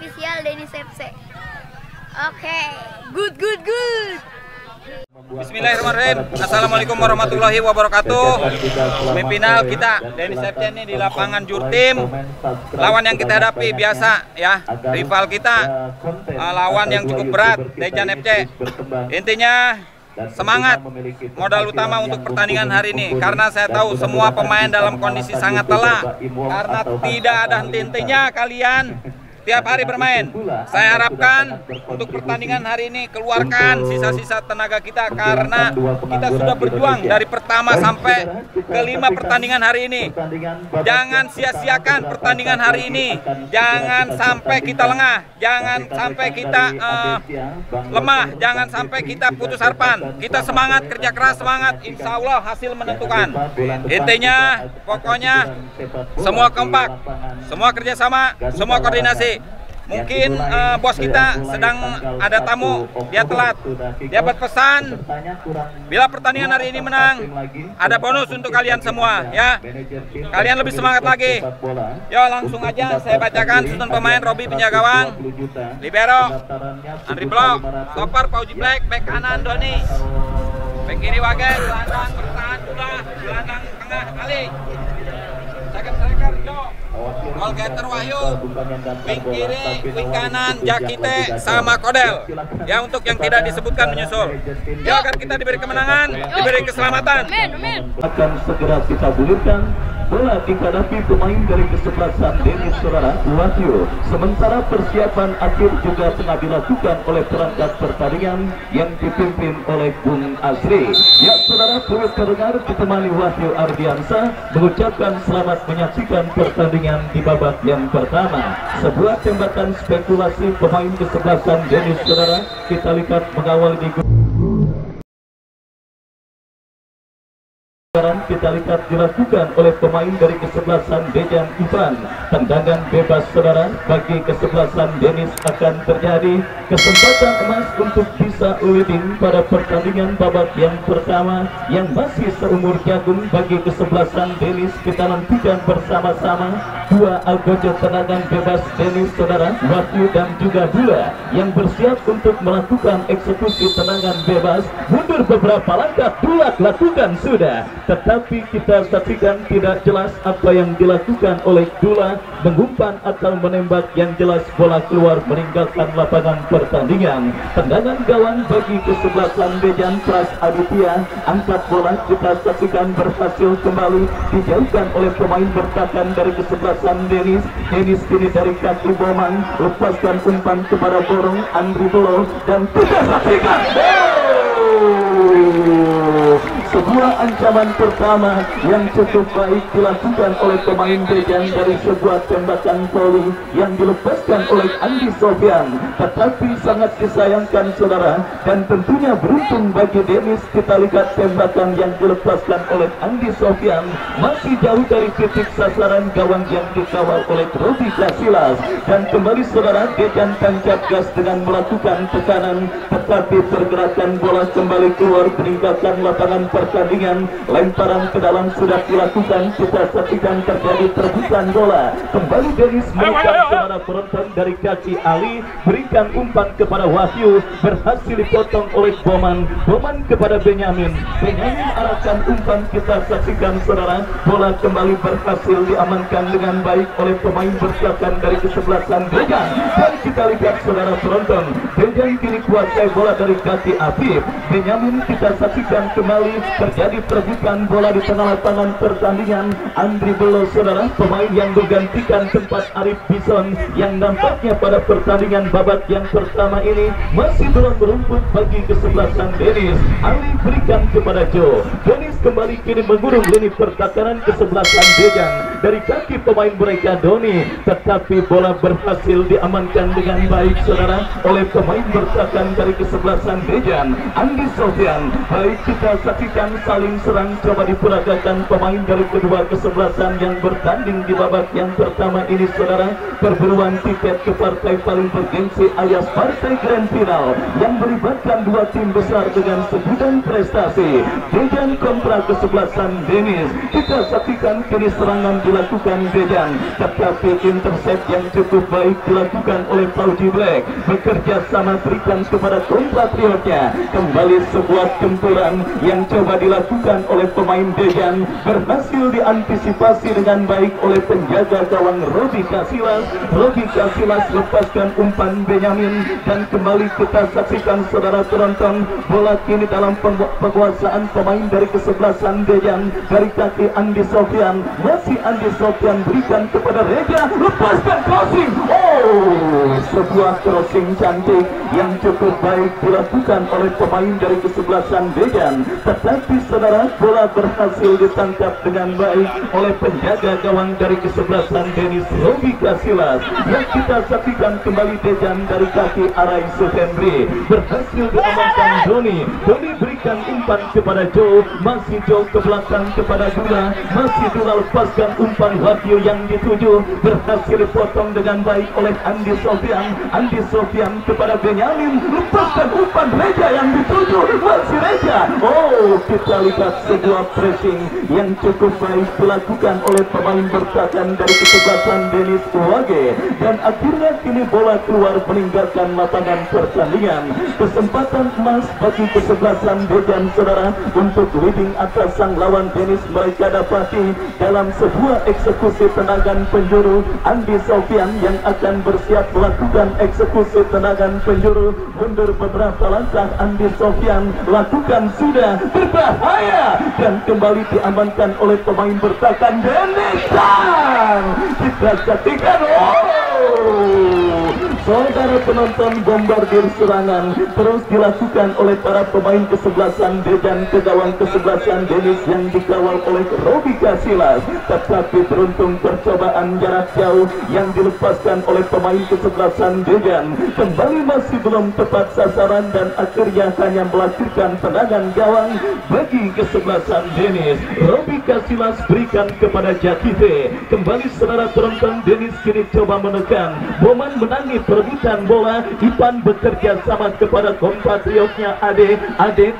official Denis FC. Oke, good. Bismillahirrahmanirrahim. Assalamualaikum warahmatullahi wabarakatuh. Semifinal kita Denis FC ini di lapangan Jurtim. Lawan yang kita hadapi biasa ya, rival kita lawan yang cukup berat, Dejan FC. Intinya semangat modal utama untuk pertandingan hari ini, karena saya tahu semua pemain dalam kondisi sangat lelah karena tidak ada henti-hentinya kalian tiap hari bermain. Saya harapkan untuk pertandingan hari ini keluarkan sisa-sisa tenaga kita, karena kita sudah berjuang dari pertama sampai kelima pertandingan hari ini. Jangan sia-siakan pertandingan hari ini. Jangan sampai kita lengah, jangan sampai kita lemah, jangan sampai kita putus harapan. Kita semangat, kerja keras, semangat. Insya Allah hasil menentukan. Intinya pokoknya semua kompak, semua kerjasama, semua koordinasi. Mungkin bos kita sedang ada tamu, dia telat. Dia berpesan, bila pertandingan hari ini menang, ada bonus untuk kalian semua ya. Kalian lebih semangat lagi. Yo, langsung aja saya bacakan susunan pemain. Robi penjaga gawang, libero Andri Blok, stopper Pauji Black, bek kanan Doni, bek kiri Wagen, gelandang bertahan Dula, gelandang tengah Ali, striker Jo, gol getter Wahyu, wing kiri, wing kanan Jakite sama Kodel. Ya, untuk yang tidak disebutkan menyusul. Ya, agar kita diberi kemenangan, diberi keselamatan. Akan segera kita gulirkan. Bola dihadapi pemain dari kesebelasan Denis saudara Wahyu. Sementara persiapan akhir juga tengah dilakukan oleh perangkat pertandingan yang dipimpin oleh Bung Asri. Ya saudara, turut terdengar ditemani Wahyu Ardiansa mengucapkan selamat menyaksikan pertandingan di babak yang pertama. Sebuah tembakan spekulasi pemain kesebelasan Denis saudara kita lihat mengawal di kita lihat dilakukan oleh pemain dari kesebelasan Dejan Ivan. Tendangan bebas saudara bagi kesebelasan Denis akan terjadi. Kesempatan emas untuk bisa leading pada pertandingan babak yang pertama yang masih seumur jagung bagi kesebelasan Denis. Kita nantikan bersama-sama dua algojo tendangan bebas Denis saudara Wahyu dan juga Dula yang bersiap untuk melakukan eksekusi tendangan bebas. Mundur beberapa langkah, Dula lakukan sudah, tetapi kita saksikan tidak jelas apa yang dilakukan oleh Dula, mengumpan atau menembak. Yang jelas bola keluar meninggalkan lapangan pertandingan. Tendangan gawang bagi kesebelasan Dejan Pras Aditya. Angkat bola kita saksikan berhasil kembali dijauhkan oleh pemain bertahan dari kesebelasan Denis. Denis kini dari kaki Boman lepaskan umpan kepada Borong Andri Bolo dan kita saksikan sebuah ancaman pertama yang cukup baik dilakukan oleh pemain Dejan dari sebuah tembakan volley yang dilepaskan oleh Andi Sofyan, tetapi sangat disayangkan saudara, dan tentunya beruntung bagi Denis. Kita lihat tembakan yang dilepaskan oleh Andi Sofyan masih jauh dari titik sasaran gawang yang dikawal oleh Robi Casillas, dan kembali saudara Dejan tancap gas dengan melakukan tekanan, tetapi pergerakan bola kembali keluar meninggalkan lapangan pertandingan. Lemparan ke dalam sudah dilakukan, kita saksikan terjadi terbukaan bola. Kembali Denis memberikan kepada penonton dari kaki Ali, berikan umpan kepada Wahyu, berhasil dipotong oleh Boman. Boman kepada Benyamin, Benyamin arahkan umpan, kita saksikan saudara, bola kembali berhasil diamankan dengan baik oleh pemain bersiapkan dari kesebelasan Dejan. Dan kita lihat saudara penonton, Dejan kini kuasai bola dari kaki Afif. Benyamin kita saksikan kembali terjadi perebutan bola di tengah lapangan pertandingan. Andri Belo saudara, pemain yang menggantikan tempat Arif Bison yang nampaknya pada pertandingan babak yang pertama ini masih belum berumput bagi kesebelasan Denis. Ali berikan kepada Joe. Denis kembali kini mengurung lini pertahanan kesebelasan Dejan dari kaki pemain mereka Doni, tetapi bola berhasil diamankan dengan baik saudara oleh pemain bertahan dari kesebelasan Dejan, Andi Sofyan. Baik, kita saksikan saling serang coba diperagakan pemain dari kedua kesebelasan yang bertanding di babak yang pertama ini saudara. Perburuan tiket ke partai paling bergengsi alias partai grand final yang melibatkan dua tim besar dengan segudang prestasi. Dejan kontra kesebelasan Denis. Kita saksikan kini serangan dilakukan Dejan, tetapi intercept yang cukup baik dilakukan oleh Fauji Black. Bekerja sama berikan kepada compatriotnya. Kembali sebuah gempuran yang coba dilakukan oleh pemain Dejan, berhasil diantisipasi dengan baik oleh penjaga gawang Robi Casillas. Robi Casillas lepaskan umpan Benyamin, dan kembali kita saksikan saudara penonton, bola kini dalam penguasaan pemain dari kesebelasan Dejan. Dari kaki Andi Sofyan, masih Andi Sofyan berikan kepada Reja, lepaskan crossing. Oh, sebuah crossing cantik yang cukup baik dilakukan oleh pemain dari kesebelasan Dejan, tetapi saudara, bola berhasil ditangkap dengan baik oleh penjaga gawang dari kesebelasan Denis Robi Casillas. Yang kita saksikan kembali Dejan dari kaki Arai Sufendri, berhasil diamankan Doni. Doni berikan umpan kepada Joe, masih Joe ke belakang kepada Dula, masih Dula lepaskan umpan Wahyu yang dituju, berhasil dipotong dengan baik oleh Andi Sofyan. Andi Sofyan kepada Benyamin, lepaskan umpan Reja yang dituju, masih Reja. Oh, kita lihat sebuah pressing yang cukup baik dilakukan oleh pemain bertahan dari kesebelasan Denis Uwage, dan akhirnya kini bola keluar meninggalkan lapangan pertandingan. Kesempatan emas bagi kesebelasan Dejan saudara untuk leading atas sang lawan Denis mereka dapati dalam sebuah eksekusi tendangan penjuru. Andi Sofyan yang akan bersiap melakukan eksekusi tendangan penjuru, mundur beberapa langkah. Andi Sofyan lakukan sudah berbahaya, dan kembali diamankan oleh pemain bertahan Denis. Dan kita saksikan, saudara penonton, bombardir serangan terus dilakukan oleh para pemain kesebelasan Dejan ke gawang kesebelasan Denis yang dikawal oleh Robi Casillas, tetapi beruntung percobaan jarak jauh yang dilepaskan oleh pemain kesebelasan Dejan kembali masih belum tepat sasaran, dan akhirnya hanya melahirkan tendangan gawang bagi kesebelasan Denis. Robi Casillas berikan kepada Jakite. Kembali saudara penonton, Denis kini coba menekan. Boman menangi perebutan bola. Ipan bekerja sama kepada kompatriotnya Ade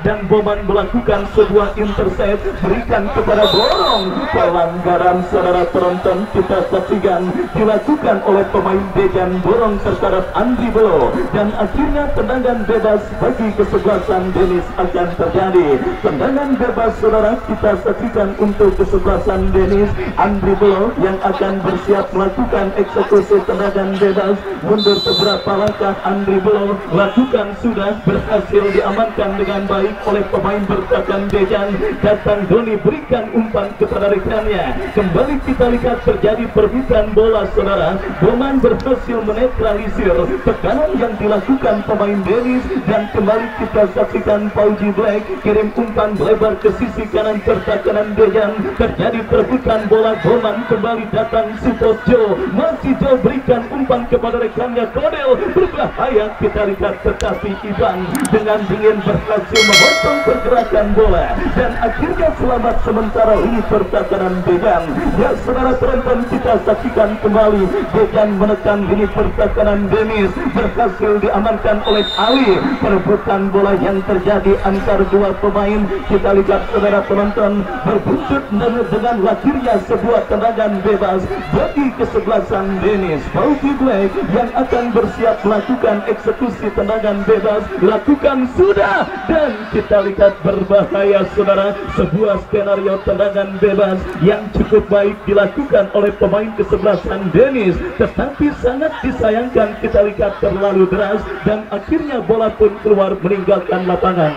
dan Boman melakukan sebuah intercept, berikan kepada Borong. Pelanggaran saudara penonton kita saksikan dilakukan oleh pemain Dejan Borong terhadap Andri Belo, dan akhirnya tendangan bebas bagi kesebelasan Denis akan terjadi. Tendangan bebas saudara kita saksikan untuk kesebelasan Denis. Andri Belo yang akan bersiap melakukan eksekusi tendangan bebas, mundur beberapa langkah. Andri Belo lakukan sudah, berhasil diamankan dengan baik oleh pemain bertahan Dejan. Datang Doni berikan umpan kepada rekannya. Kembali kita lihat terjadi perebutan bola saudara. Boman berhasil menetralisir tekanan yang dilakukan pemain Denis, dan kembali kita saksikan Fauji Black kirim umpan lebar ke sisi kanan pertahanan Dejan. Terjadi perebutan bola. Boman kembali datang support Joe, masih Joe berikan umpan kepada rekannya Kodel, berbahaya kita lihat, tetapi Ivan dengan dingin berhasil memotong pergerakan bola, dan akhirnya selamat sementara ini pertahanan Dejan. Ya saudara penonton, kita saksikan kembali Dejan menekan ini pertahanan Denis, berhasil diamankan oleh Ali. Perebutan bola yang terjadi antar dua pemain, kita lihat saudara penonton, berbuntut dengan lahirnya sebuah tendangan bebas bagi kesebelasan Denis. Fauji Black yang akan bersiap melakukan eksekusi tendangan bebas, lakukan sudah, dan kita lihat berbahaya saudara. Sebuah skenario tendangan bebas yang cukup baik dilakukan oleh pemain kesebelasan Denis, tetapi sangat disayangkan kita lihat terlalu deras, dan akhirnya bola pun keluar meninggalkan lapangan.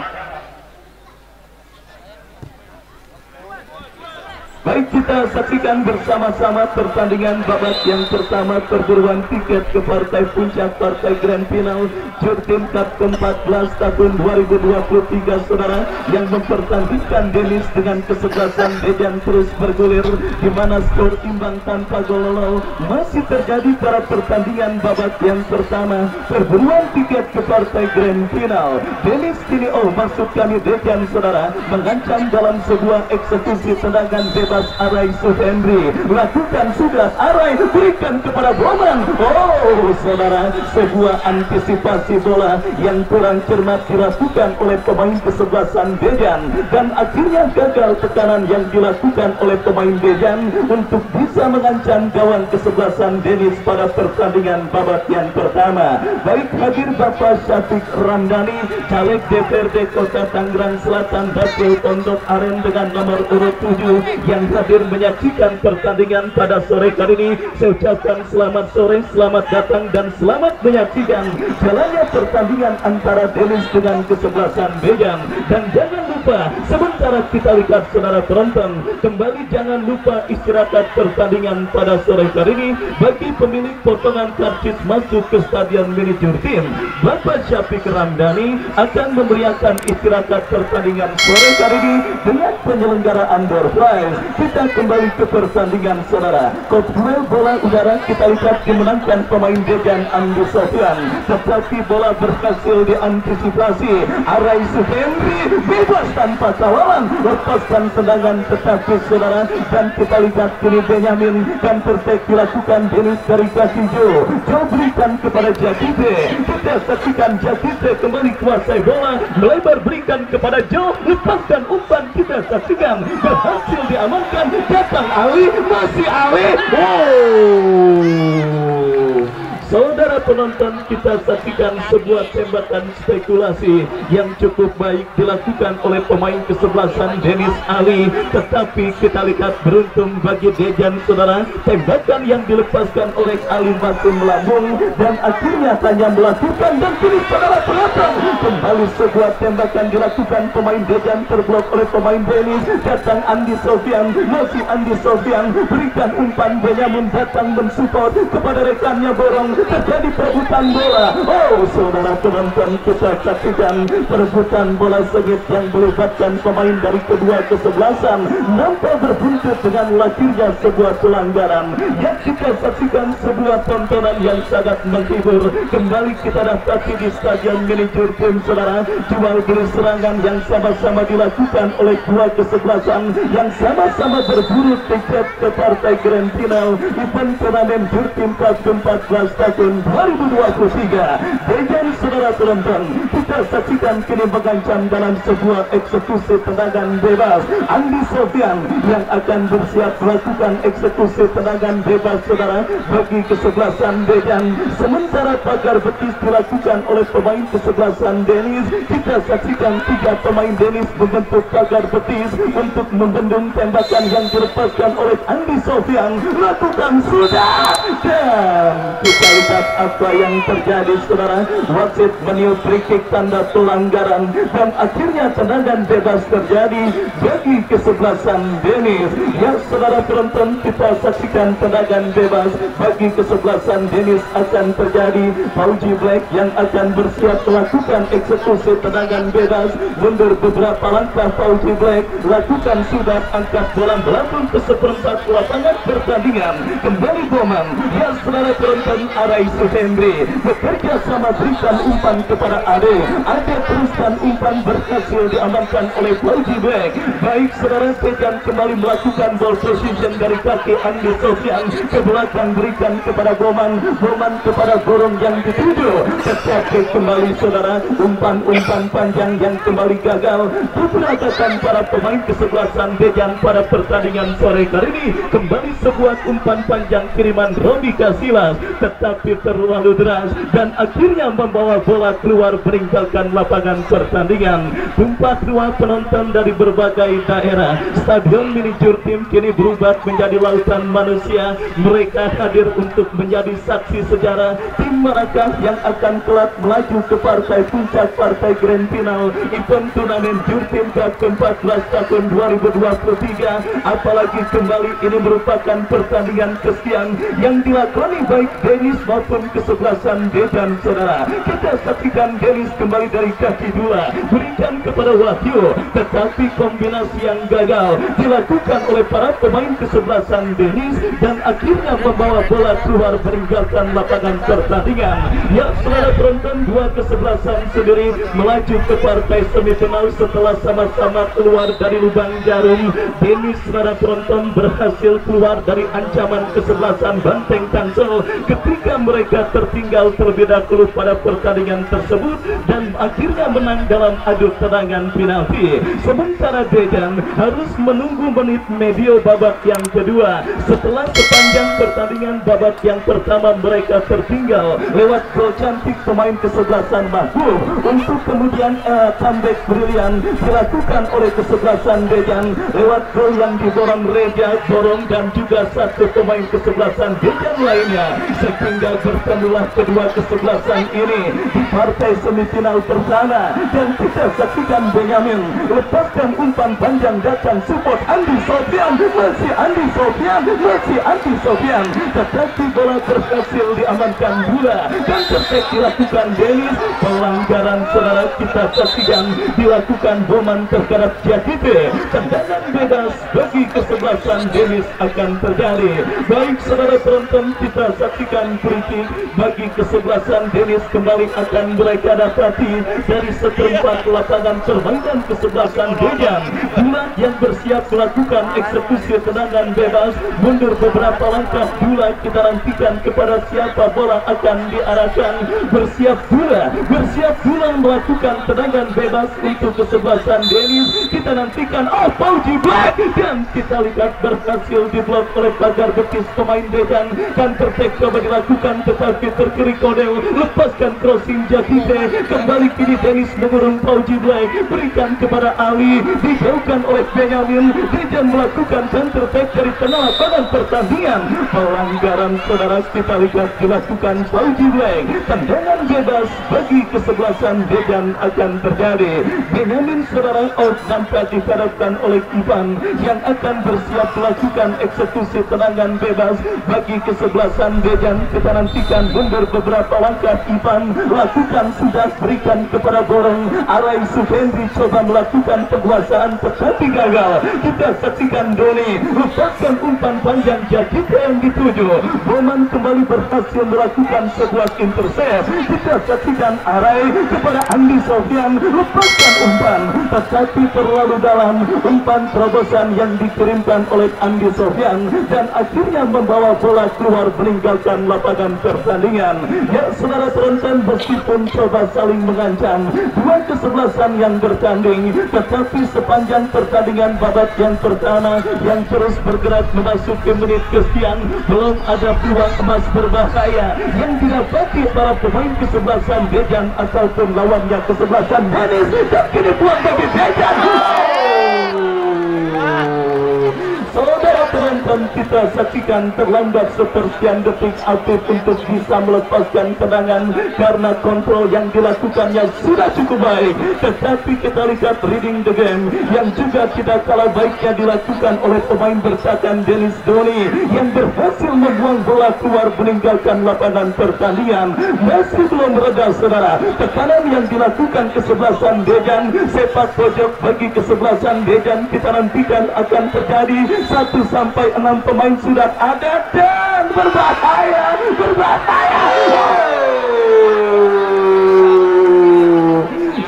Baik, kita saksikan bersama-sama pertandingan babak yang pertama perburuan tiket ke partai puncak partai Grand Final Jurtim Cup ke-14 tahun 2023 saudara, yang mempertandingkan Denis dengan kesebelasan Dejan terus bergulir, di mana skor imbang tanpa gol. Masih terjadi pada pertandingan babak yang pertama perburuan tiket ke partai Grand Final. Denis kini maksud kami Dejan saudara mengancam dalam sebuah eksekusi tendangan bebas atas Arai Suhendri. Lakukan sudah Arai, berikan kepada Boman. Oh saudara, sebuah antisipasi bola yang kurang cermat dilakukan oleh pemain kesebelasan Dejan, dan akhirnya gagal tekanan yang dilakukan oleh pemain Dejan untuk bisa mengancam gawang kesebelasan Denis pada pertandingan babak yang pertama. Baik, hadir Bapak Syafiq Ramdhani, caleg DPRD Kota Tangerang Selatan Dapil Pondok Aren dengan nomor urut 7 yang hadir menyaksikan pertandingan pada sore kali ini. Saya ucapkan selamat sore, selamat datang dan selamat menyaksikan jalannya pertandingan antara Denis dengan kesebelasan Dejan. Dan jangan lupa, sementara kita lihat saudara penonton, kembali jangan lupa istirahat pertandingan pada sore kali ini. Bagi pemilik potongan karcis masuk ke Stadion Mini Jurtim, Bapak Syafiq Ramdhani akan memeriahkan istirahat pertandingan sore kali ini dengan penyelenggaraan door prize. Kita kembali ke pertandingan saudara. Duel bola udara kita lihat dimenangkan pemain Dejan Andi Sofyan, tetapi bola berhasil diantisipasi Arai Suhendri, bebas tanpa kawalan, lepaskan tendangan tetapi saudara, dan kita lihat kini Benyamin dan tertek dilakukan Denis dari kaki Jo berikan kepada Jakite. Kita saksikan Jakite kembali kuasai bola, melebar berikan kepada Jo, lepaskan umpan, kita saksikan berhasil diamankan. Datang Ali, masih Ali. Saudara penonton, kita saksikan sebuah tembakan spekulasi yang cukup baik dilakukan oleh pemain kesebelasan Denis Ali, tetapi kita lihat beruntung bagi Dejan saudara, tembakan yang dilepaskan oleh Ali masih melambung dan akhirnya hanya melakukan, dan kini saudara penonton kembali sebuah tembakan dilakukan pemain Dejan terblok oleh pemain Denis. Datang Andi Sofyan, masih Andi Sofyan berikan umpan, Benyamin datang mensupport kepada rekannya Borong. Terjadi perebutan bola. Oh saudara penonton, kita saksikan perebutan bola sengit yang melibatkan pemain dari kedua kesebelasan, nampak berbuntut dengan lahirnya sebuah pelanggaran yang kita saksikan sebuah tontonan yang sangat menghibur. Kembali kita dapati di Stadion Mini Jurtim saudara, jual beli serangan yang sama-sama dilakukan oleh dua kesebelasan yang sama-sama berburu tiket ke partai Grand Final event turnamen Jurtim Cup 14 tahun 2023. Dejan saudara penonton, kita saksikan kini mengancam dalam sebuah eksekusi tendangan bebas. Andi Sofyan yang akan bersiap melakukan eksekusi tendangan bebas saudara bagi kesebelasan Dejan, sementara pagar betis dilakukan oleh pemain kesebelasan Denis. Kita saksikan tiga pemain Denis membentuk pagar betis untuk membendung tembakan yang dilepaskan oleh Andi Sofyan. Lakukan sudah, dan kita lihat apa yang terjadi saudara. Wasit meniup free kick tanda pelanggaran dan akhirnya tendangan bebas terjadi bagi kesebelasan Denis. Ya saudara penonton, kita saksikan tendangan bebas bagi kesebelasan Denis akan terjadi. Fauji Black yang akan bersiap melakukan eksekusi tendangan bebas, mundur beberapa langkah. Fauji Black lakukan sudah, angkat bola melambung ke seperempat lapangan pertandingan. Kembali Boman, ya saudara penonton, Arai Suhendri bekerja sama berikan umpan kepada Ade teruskan umpan, berhasil diamankan oleh Fauji Black. Baik saudara, Dejan kembali melakukan ball position dari kaki Andi Sofyan ke belakang, berikan kepada Boman kepada Gorong yang dituju, tetapi kembali saudara umpan-umpan panjang yang kembali gagal diperagakan para pemain kesebelasan Dejan pada pertandingan sore kali ini. Kembali sebuah umpan panjang kiriman Robi Kasilas, tetapi terlalu deras dan akhirnya membawa bola keluar meninggalkan lapangan pertandingan. Tumpah ruah penonton dari berbagai daerah. Stadion Mini Jurtim kini berubah menjadi lautan manusia. Mereka hadir untuk menjadi saksi sejarah tim manakah yang akan kelak melaju ke partai puncak, partai Grand Final event turnamen Jurtim Cup 14 tahun 2023. Apalagi kembali ini merupakan pertandingan kesekian yang dilakoni baik Denis maupun kesebelasan Dejan saudara. Kita saksikan Denis kembali dari kaki dua, berikan kepada Wahyu, tetapi kombinasi yang gagal dilakukan oleh para pemain kesebelasan Denis dan akhirnya membawa bola keluar meninggalkan lapangan pertandingan. Ya, saudara penonton, dua kesebelasan sendiri melaju ke partai semifinal setelah sama-sama keluar dari lubang jarum. Denis, saudara penonton, berhasil keluar dari ancaman kesebelasan Banteng Tangsel ketika mereka tertinggal terlebih dahulu pada pertandingan tersebut dan akhirnya menang dalam adu tendangan penalti. Sementara Dejan harus menunggu menit medio babak yang kedua setelah sepanjang pertandingan babak yang pertama mereka tertinggal lewat gol cantik pemain kesebelasan Mahbub, untuk kemudian comeback brilian dilakukan oleh kesebelasan Dejan lewat gol yang diborong Reja Borong dan juga satu pemain kesebelasan Dejan lainnya, sehingga bertemulah kedua kesebelasan ini di partai semifinal pertama. Dan kita saksikan Benyamin lepaskan umpan panjang, datang support Andi Sofian, masih Andi Sofian, masih Andi Sofian, tetapi bola berhasil diamankan bola dan tertek dilakukan Denis. Pelanggaran, saudara, kita saksikan dilakukan Boman terhadap Jakite. Tendangan bebas bagi kesebelasan Denis akan terjadi. Baik, saudara penonton, kita saksikan free bagi kesebelasan Denis kembali akan mereka dapati dari seperempat lapangan permainan kesebelasan Dejan. Bulat yang bersiap melakukan eksekusi tendangan bebas mundur beberapa langkah. Bulat kita nantikan kepada siapa bola akan diarahkan. Bersiap Bula melakukan tendangan bebas untuk kesebelasan Denis. Kita nantikan Fauji Black dan kita lihat berhasil diblok oleh pagar betis pemain Dejan dan tertek coba dilakukan tetapi terkiri Kodel, lepaskan crossing Jakite, kembali kini Denis mengurung Fauji Black, berikan kepada Ali, dijauhkan oleh Benyamin. Dejan melakukan dan tertek dari tengah lapangan pertandingan. Pelanggaran, saudara, kita lihat dilakukan Fauji Black. Tendangan bebas bagi kesebelasan Dejan akan terjadi. Benyamin, saudara, out nampak dihadapkan oleh Ivan yang akan bersiap melakukan eksekusi tendangan bebas bagi kesebelasan Dejan. Kita nantikan mundur beberapa langkah. Ivan lakukan sudah, berikan kepada Borong. Arai Sufendri coba melakukan penguasaan tetapi gagal. Kita saksikan Doni lepaskan umpan panjang Jakite yang dituju. Boman kembali berhasil melakukan sebuah intercept. Kita saksikan Arai kepada Andi Sofian, lepaskan umpan tetapi terlalu dalam. Umpan terobosan yang dikirimkan oleh Andi Sofian dan akhirnya membawa bola keluar meninggalkan lapangan pertandingan. Ya, saudara penonton, meskipun coba saling mengancam dua kesebelasan yang bertanding, tetapi sepanjang pertandingan babak yang pertama yang terus bergerak memasuki menit kesekian belum ada peluang emas berbahaya yang didapati para pemain kesebelasan Dejan ataupun lawannya kesebelasan Denis. Dan kini peluang bagi Dejan. Saudara penonton, kita saksikan terlambat sepersekian detik Afif untuk bisa melepaskan tendangan karena kontrol yang dilakukannya sudah cukup baik. Tetapi kita lihat reading the game yang juga tidak kalah baiknya dilakukan oleh pemain bertahan Denis Doni yang berhasil membuang bola keluar meninggalkan lapangan pertandingan. Masih belum reda, saudara, tekanan yang dilakukan kesebelasan Dejan. Sepak pojok bagi kesebelasan Dejan kita nantikan akan terjadi. 1 sampai 6 pemain sudah ada dan berbahaya.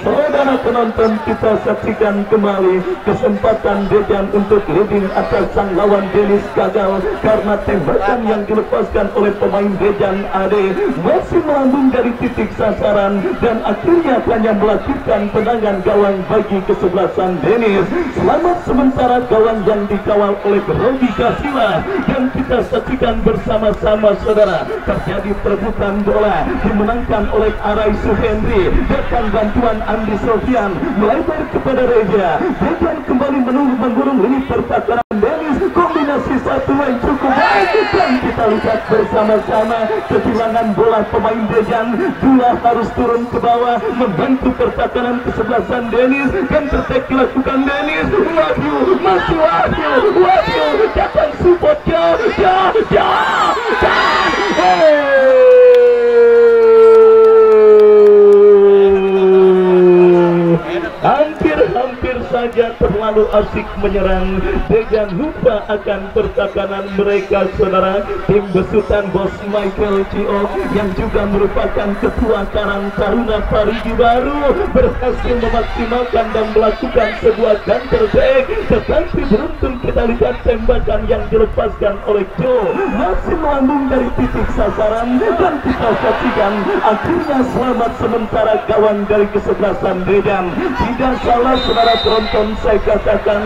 Saudara penonton, kita saksikan kembali kesempatan Dejan untuk leading atas sang lawan Denis gagal karena tembakan yang dilepaskan oleh pemain Dejan Ade masih melambung dari titik sasaran dan akhirnya hanya melakukan tendangan gawang bagi kesebelasan Denis. Selamat sementara gawang yang dikawal oleh Rogi Kasila dan kita saksikan bersama-sama, saudara, terjadi perebutan bola dimenangkan oleh Arai Suhendri. Datang bantuan Andi Sofian melebar kepada Reja. Dejan kembali menggurung lini pertahanan Denis. Kombinasi satu yang cukup baik dan kita lihat bersama-sama kehilangan bola pemain Dejan. Bola harus turun ke bawah membantu pertahanan kesebelasan Denis dan tertek dilakukan Denis. Masih Wahyu datang support saja terlalu asik menyerang. Dengan lupa akan pertakanan mereka, saudara. Tim besutan Bos Michael Cio yang juga merupakan ketua Karang Taruna Parigi Baru berhasil memaksimalkan dan melakukan sebuah counter attack, tetapi beruntung kita lihat tembakan yang dilepaskan oleh Joe masih melambung dari titik sasaran, dan kita saksikan akhirnya selamat sementara kawan dari kesebelasan Dedan. Tidak salah saudara penonton, saya katakan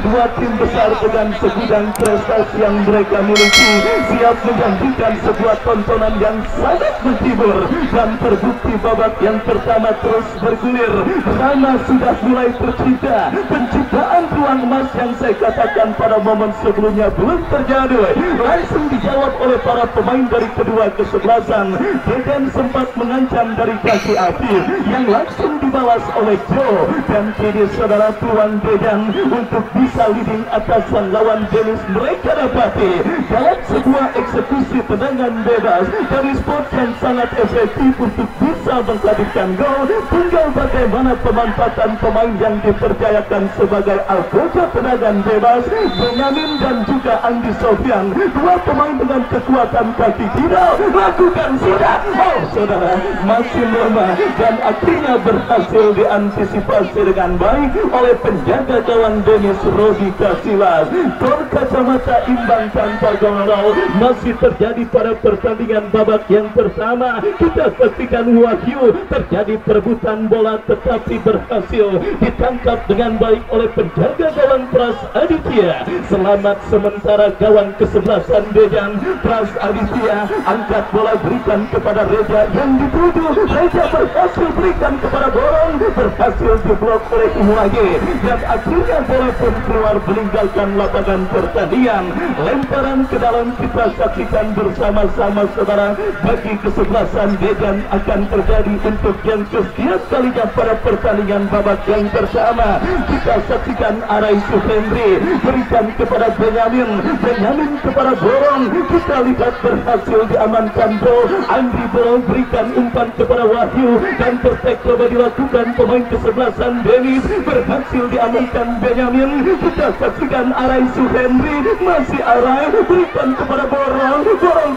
dua tim besar dengan segudang prestasi yang mereka miliki siap menjanjikan sebuah tontonan yang sangat menghibur, dan terbukti babak yang pertama terus bergulir. Rama sudah mulai tercipta, penciptaan ruang emas yang saya katakan pada momen sebelumnya belum terjadi, langsung dijawab oleh para pemain dari kedua kesebelasan. Dedan sempat mengancam dari kaki Afif yang langsung dibalas oleh Joe, dan kini saudara tuan Dedan untuk bisa leading atas sang lawan Dennis mereka dapati dalam sebuah eksekusi tendangan bebas dari spot yang sangat efektif untuk bisa menghadirkan gol. Tinggal bagaimana pemanfaatan pemain yang dipercayakan sebagai algojo tendangan bebas, Benyamin dan juga Andi Sofyan, dua pemain dengan kekuatan kaki tidak lakukan sudah. Oh saudara, masih lemah dan akhirnya berhasil diantisipasi dengan baik oleh penjaga gawang Dennis Rodi Kasilas. Gol kacamata imbang tanpa gol masih terjadi pada pertandingan babak yang pertama. Kita saksikan Wahyu terjadi perebutan bola tetapi berhasil ditangkap dengan baik oleh penjaga gawang Pras Aditya. Selamat sementara gawang kesebelasan Dedan. Pras Aditya angkat bola berikan kepada Reza yang dituju. Reza berhasil berikan kepada Borong, berhasil diblok oleh Umuage, dan akhirnya bola pun keluar meninggalkan lapangan pertandingan. Lemparan ke dalam kita saksikan bersama-sama saudara. Bagi kesebelasan Dedan akan terjadi untuk yang ketiga kalinya pada pertandingan babak yang pertama. Kita saksikan Arai Suhendri berikan kepada Benyamin kepada Borong. Kita lihat berhasil diamankan gol. Andri Borong berikan umpan kepada Wahyu dan perfect coba dilakukan pemain kesebelasan Dennis, berhasil diamankan Benyamin. Kita saksikan Arai Suhendri, masih Arai berikan kepada Borong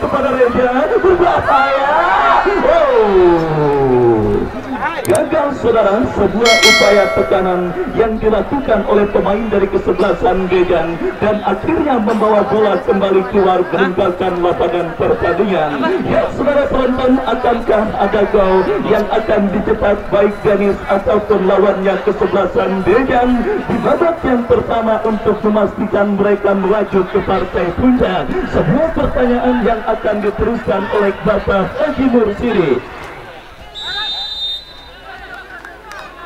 kepada Reza, berbahaya. Gagal saudara sebuah upaya tekanan yang dilakukan oleh pemain dari kesebelasan Dedan, dan akhirnya membawa bola kembali keluar meninggalkan lapangan pertandingan. Ya saudara penonton, akankah ada gol yang akan dicetak baik Dennis ataupun lawannya kesebelasan Dedan di babak yang pertama untuk memastikan mereka melaju ke partai puncak? Sebuah pertanyaan yang akan diteruskan oleh Bapak Haji Mursidi.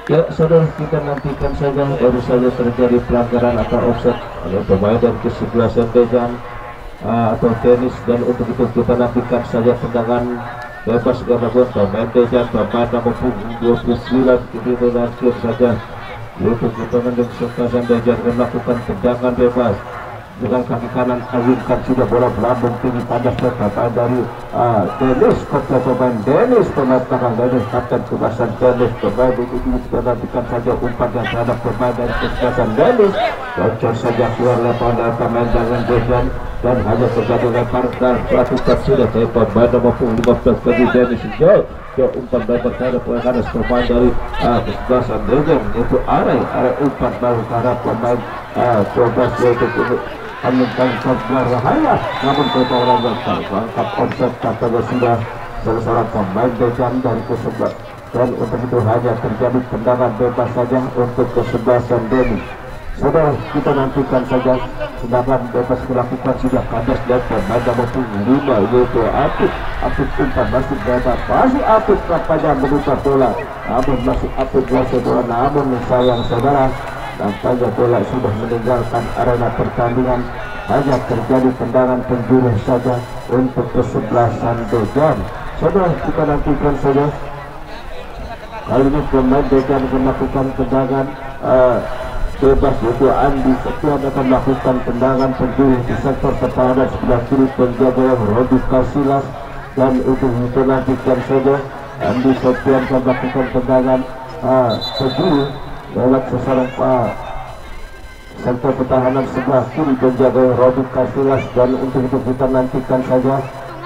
Ya saudara, kita nantikan saja baru saja terjadi pelanggaran atau offset oleh pemain dan kesebelasan Dedan atau tenis, dan untuk itu kita nantikan saja tendangan bebas gabungan pemain Dedan pemain nomor 29 ini menanti saja untuk pemain dan kesebelasan Dedan melakukan tendangan bebas dengan kaki kanan awinkan sudah bola melambung tinggi pada pemain dari Dennis kepada pemain Dennis, pemain belakang Dennis kapten kesebelasan Dennis. Pemain itu kita nantikan saja umpan yang terhadap pemain dari kesebelasan Dennis, bocor saja keluar lapangan dari pemain dengan Dedan, dan hanya terjadi lempar dan melakukan sudah dari pemain nomor 15 bagi Dennis. Jauh umpan bebas terhadap pemain dari kesebelasan Dedan, yaitu Arai umpan baru terhadap pemain 12 yaitu Aminkan sebuah bahaya, namun kita orang berangkat offset kata sudah seorang pemain Dedan dari kesebelah, dan untuk itu hanya terjadi tendangan bebas saja untuk kesebelasan Denny. Saudara, kita nantikan saja tendangan bebas dilakukan sudah kandas dan pemain nomor 5 yaitu Apit umpan masih bebas, masih Apit pada menutup bola, namun masih Apit bola, namun sayang saudara, nampaknya bola sudah meninggalkan arena pertandingan. Hanya terjadi tendangan penjuru saja untuk kesebelasan Dedan. Saudara, kita nantikan saja. Kali ini pemain Dedan melakukan tendangan bebas, yaitu Andi Setian akan melakukan tendangan penjuru di sektor pertahanan sebelah kiri penjaga Rodi Kasilas, dan untuk itu nantikan saja Andi Setian akan melakukan tendangan penjuru lewat sasaran sektor pertahanan sebelah kiri penjaga Robin Casillas, dan untuk itu kita nantikan saja.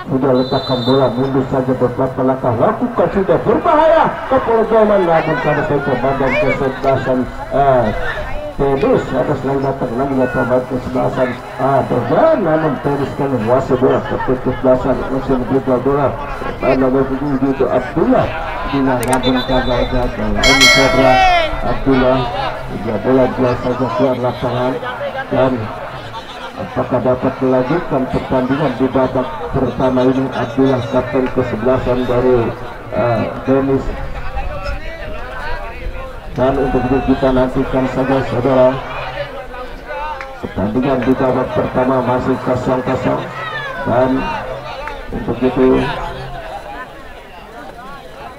Sudah letakkan bola mundur saja beberapa langkah, lakukan sudah berbahaya kepologoman, namun karena saya pemandang kesebelasan Tenis atas lagi datang lagi pemain kesebelasan Dejan, namun Tenis kan menguasai bola ke kesebelasan masih menjaga bola nomor 7 itu Abdullah namun gagal ini Cedra Abdullah juga bola biasa saja keluar lapangan. Dan apakah dapat melanjutkan pertandingan di babak pertama ini? Abdullah kapten kesebelasan dari Tenis. Dan untuk itu kita nantikan saja saudara, pertandingan di babak pertama masih 0-0. Dan untuk itu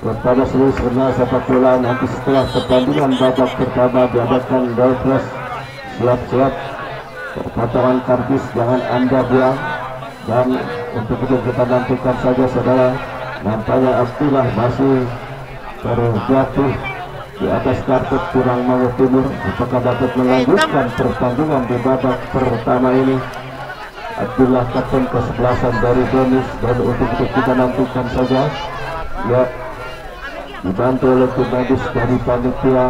kepada seluruh penonton sepak bola, nanti setelah pertandingan babak pertama diadakan doorpress, siap-siap potongan kartis jangan Anda buang. Dan untuk itu kita nantikan saja saudara, nampaknya Abdullah masih terjatuh di atas karpet kurang mau timur. Apakah dapat melanjutkan pertandingan di babak pertama ini? Abdullah kapten kesebelasan dari Denis. Dan untuk itu kita nantikan saja ya, dibantu oleh tim medis dari panitia.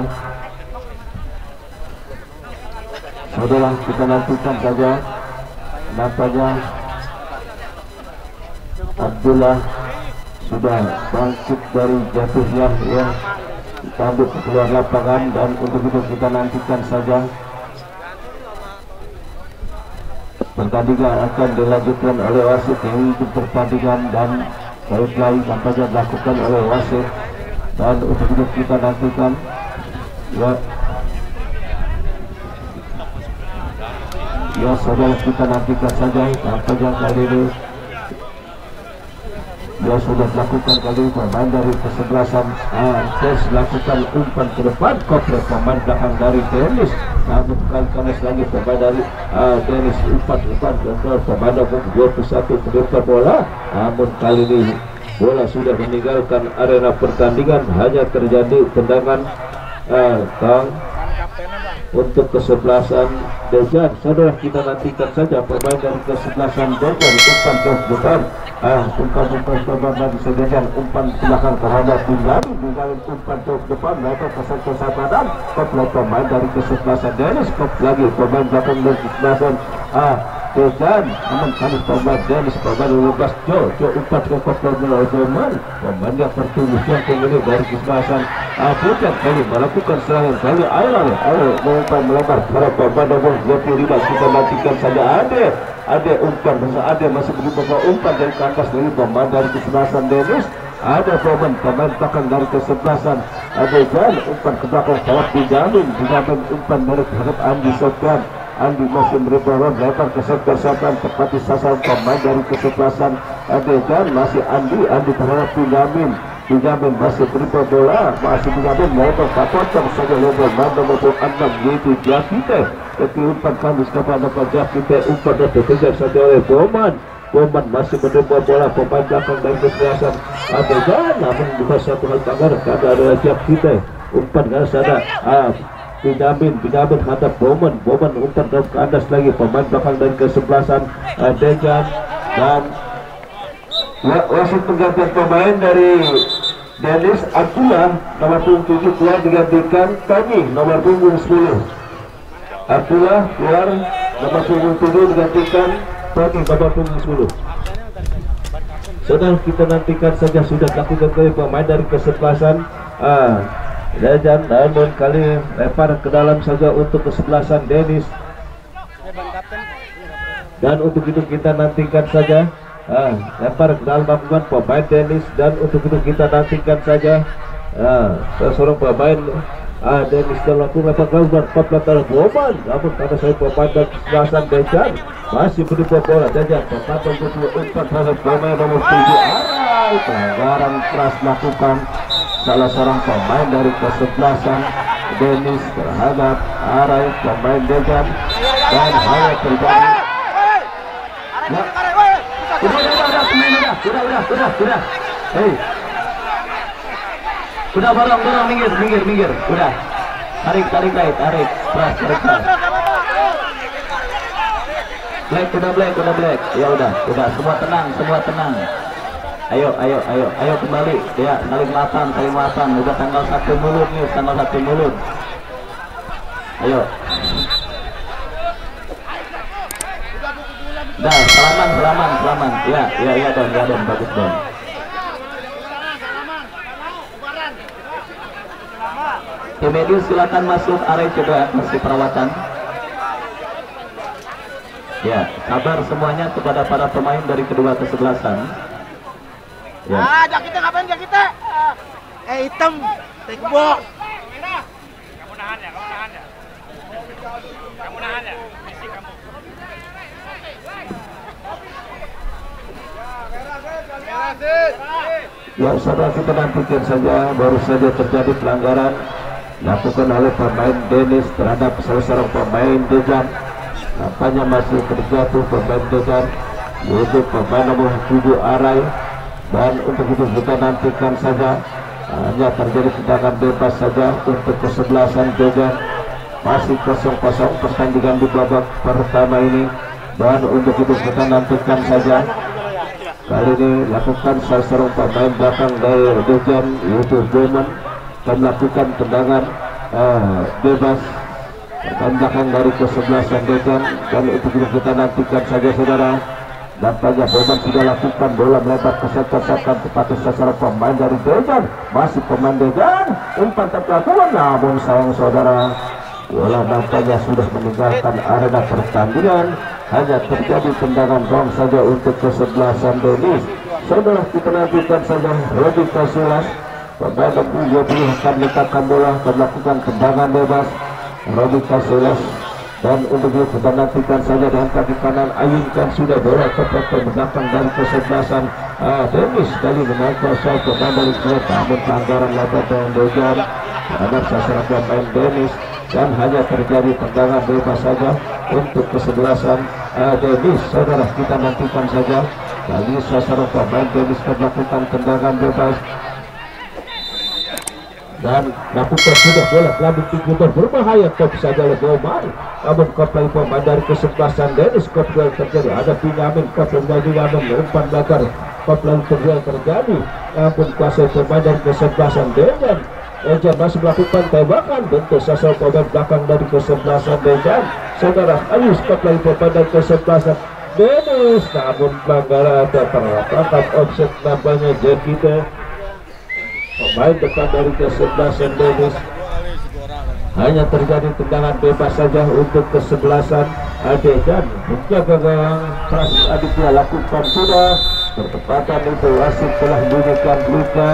Saudara, kita nantikan saja, nampaknya Abdullah sudah bangkit dari jatuhnya ya, ditambut keluar lapangan. Dan untuk itu kita nantikan saja, pertandingan akan dilanjutkan oleh wasit yang itu pertandingan dan baik-baik nampaknya dilakukan oleh wasit. Dan untuk itu kita nantikan ya saudara, kita nantikan saja nampaknya kali ini dia sudah melakukan kali ini pemain dari kesebelasan Tes lakukan umpan ke depan, kopret pemain belakang dari Tenis, namun kali kanan lagi pemain dari Tenis umpan ke pemain nomor 21 ke depan bola, namun kali ini bola sudah meninggalkan arena pertandingan. Hanya terjadi tendangan untuk kesebelasan Dejan. Saudara, kita nantikan saja pemain dari kesebelasan Dejan umpan ke depan, umpan bisa Dejan umpan ke belakang terhadap Tinggal, umpan ke depan mereka ke badan, koplo pemain dari kesebelasan Denis, kop lagi pemain belakang dari kesebelasan Dejan, namun kali pemain Denis pemain 15 Jo umpan ke koplo pemain yang pertumbuhan kemudian dari kesebelasan Pucat kali melakukan serangan kali ayo umpan melebar para pemain nomor 25. Kita nantikan saja ada umpan masih berubah umpan dari ke atas dari pemain dari kesebelasan Denis. Ada pemain belakang dari kesebelasan Dejan, umpan ke belakang tawat dijamin umpan dari terhadap Andi Sofyan. Andi masih berubah lebar ke sektor selatan tepat di sasaran pemain dari kesebelasan Dejan. Masih Andi terhadap Pinjamin masih berubah bola, masih Pinjamin lebar kapotong saja lebar nomor 6 yaitu Jakite. Umpan kami kepada Jakite, umpan dikejar saja oleh Boman masih berubah bola pemain belakang dari kesebelasan Dejan, namun bukan satu hal tangan karena adalah Jakite. Umpan ke sana Pinjamin hadap Boman umpan ke atas lagi pemain belakang dari kesebelasan Dejan. Dan wasit penggantian pemain dari Denis Abdullah nomor 7 keluar digantikan Tony nomor 10. Abdullah keluar nomor 7 digantikan Tony nomor 10. Saudara, kita nantikan saja sudah dilakukan oleh pemain dari kesebelasan Dejan, namun kali lempar ke dalam saja untuk kesebelasan Denis. Dan untuk itu kita nantikan saja lempar ke dalam lapangan pemain Denis. Dan untuk itu kita nantikan saja seorang pemain Denis dalam lempar ke dalam pelataran Boman, namun karena saya pemain dari kesebelasan Dejan masih berubah bola Dejan berkata umpan terhadap pemain nomor 7. Pelanggaran keras lakukan salah seorang pemain dari kesebelasan Denis terhadap pemain Dejan. Dan hanya terjadi Sudah. Hei. Sudah barang minggir. Udah. tarik, keras, Black, udah Black. Ya udah, semua tenang. Ayo kembali. Ya, saling matan. Udah tanggal 1 mulut nih, tanggal 1 mulut. Ayo. Dah, selaman. Ya Don, bagus Don. Tim medis silakan masuk area cedera masih perawatan. Ya, kabar semuanya kepada para pemain dari kedua kesebelasan. Ya. Jakitnya ngapain jakitnya? Hitam, tekbok. Kamu nahan ya. Misi kamu. Ya, saudara kita nantikan saja, baru saja terjadi pelanggaran dilakukan oleh pemain Dennis terhadap salah seorang pemain Dejan. Nampaknya masih terjatuh pemain Dejan, yaitu pemain nomor 7 Arai. Dan untuk itu kita nantikan saja, hanya terjadi tendangan bebas saja untuk kesebelasan Dejan. Masih 0-0 pertandingan di babak pertama ini. Dan untuk itu kita nantikan saja, kali ini lakukan salah seorang pemain belakang dari Dejan, yaitu Bowman, dan melakukan tendangan bebas belakang dari kesebelasan Dejan. Dan untuk itu kita nantikan saja saudara. Nampaknya Bowman sudah lakukan bola melebar ke sektor tepatnya sasaran pemain dari Dejan. Masih pemain Dejan, umpan terlakukan, namun sayang saudara, bola nampaknya sudah meninggalkan arena pertandingan. Hanya terjadi tendangan gong saja untuk kesebelasan Dennis. Saudara kita nantikan saja Robi Kasilas, pemain nomor 20 akan letakkan bola dan melakukan tendangan bebas. Robi Kasilas, dan untuk itu kita nantikan saja dengan kaki kanan ayunkan sudah bola ke belakang dari kesebelasan Dennis. Kali menangkap soal pemain dari klub, namun pelanggaran lakukan dengan Dejan terhadap sasaran pemain Dennis. Dan hanya terjadi tendangan bebas saja untuk kesebelasan Dennis. Saudara kita nantikan saja, kali sasaran pemain Dennis melakukan tendangan bebas dan lakukan sudah bola kelabing tinggi berbahaya, kop saja oleh Bowman. Namun kop lagi pemain dari kesebelasan Dennis, kop terjadi ada Benyamin, kop lagi umpan bakar, kop lagi terjadi. Namun kuasa pemain dari kesebelasan Dejan masih melakukan tembakan bentuk sasaran pemain belakang dari kesebelasan Dejan. Saudara Ayus kop lagi pemain dari kesebelasan Dennis, namun pelanggaran tertangkap offset nampaknya Jakite, pemain depan dari kesebelasan Dennis. Hanya terjadi tendangan bebas saja untuk kesebelasan Dejan. Menjaga gawang Pras Aditya lakukan sudah bertepatan itu wasit telah bunyikan luka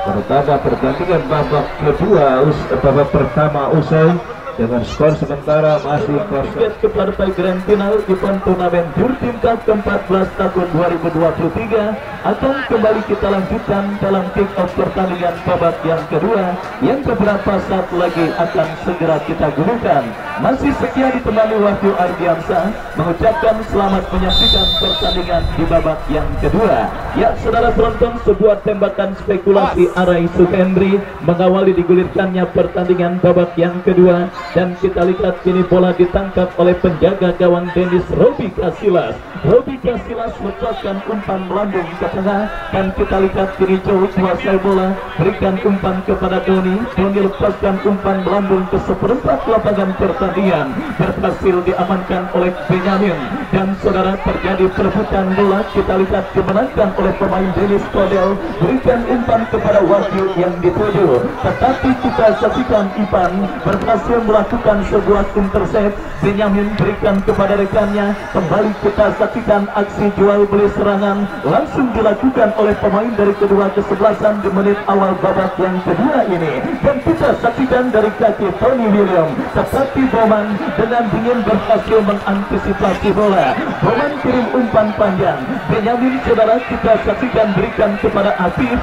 bertanda pertandingan babak kedua babak pertama usai dengan skor sementara masih 0. Kepada Grand Final event turnamen Jurtim Cup ke-14 tahun 2023 akan kembali kita lanjutkan dalam kick off pertandingan babak yang kedua yang beberapa saat lagi akan segera kita gunakan. Masih sekian ditemani Wahyu Ardiansa mengucapkan selamat menyaksikan pertandingan di babak yang kedua. Ya saudara penonton, sebuah tembakan spekulasi Arai Suhendri mengawali digulirkannya pertandingan babak yang kedua. Dan kita lihat kini bola ditangkap oleh penjaga gawang Dennis, Robi Kasilas. Robi Kasilas lepaskan umpan melambung ke tengah, dan kita lihat kini jauh kuasai bola, berikan umpan kepada Doni. Doni lepaskan umpan melambung ke seperempat lapangan pertandingan, berhasil diamankan oleh Benyamin. Dan saudara terjadi perebutan bola, kita lihat dimenangkan oleh pemain Dennis Kodel, berikan umpan kepada Wahyu yang dituju, tetapi kita saksikan Ivan berhasil melakukan sebuah intercept. Benyamin berikan kepada rekannya. Kembali kita saksikan aksi jual beli serangan langsung dilakukan oleh pemain dari kedua kesebelasan di menit awal babak yang kedua ini, dan kita saksikan dari kaki Tony William, tetapi Bowman dengan dingin berhasil mengantisipasi bola. Bowman kirim umpan panjang, Benyamin saudara kita saksikan berikan kepada Afif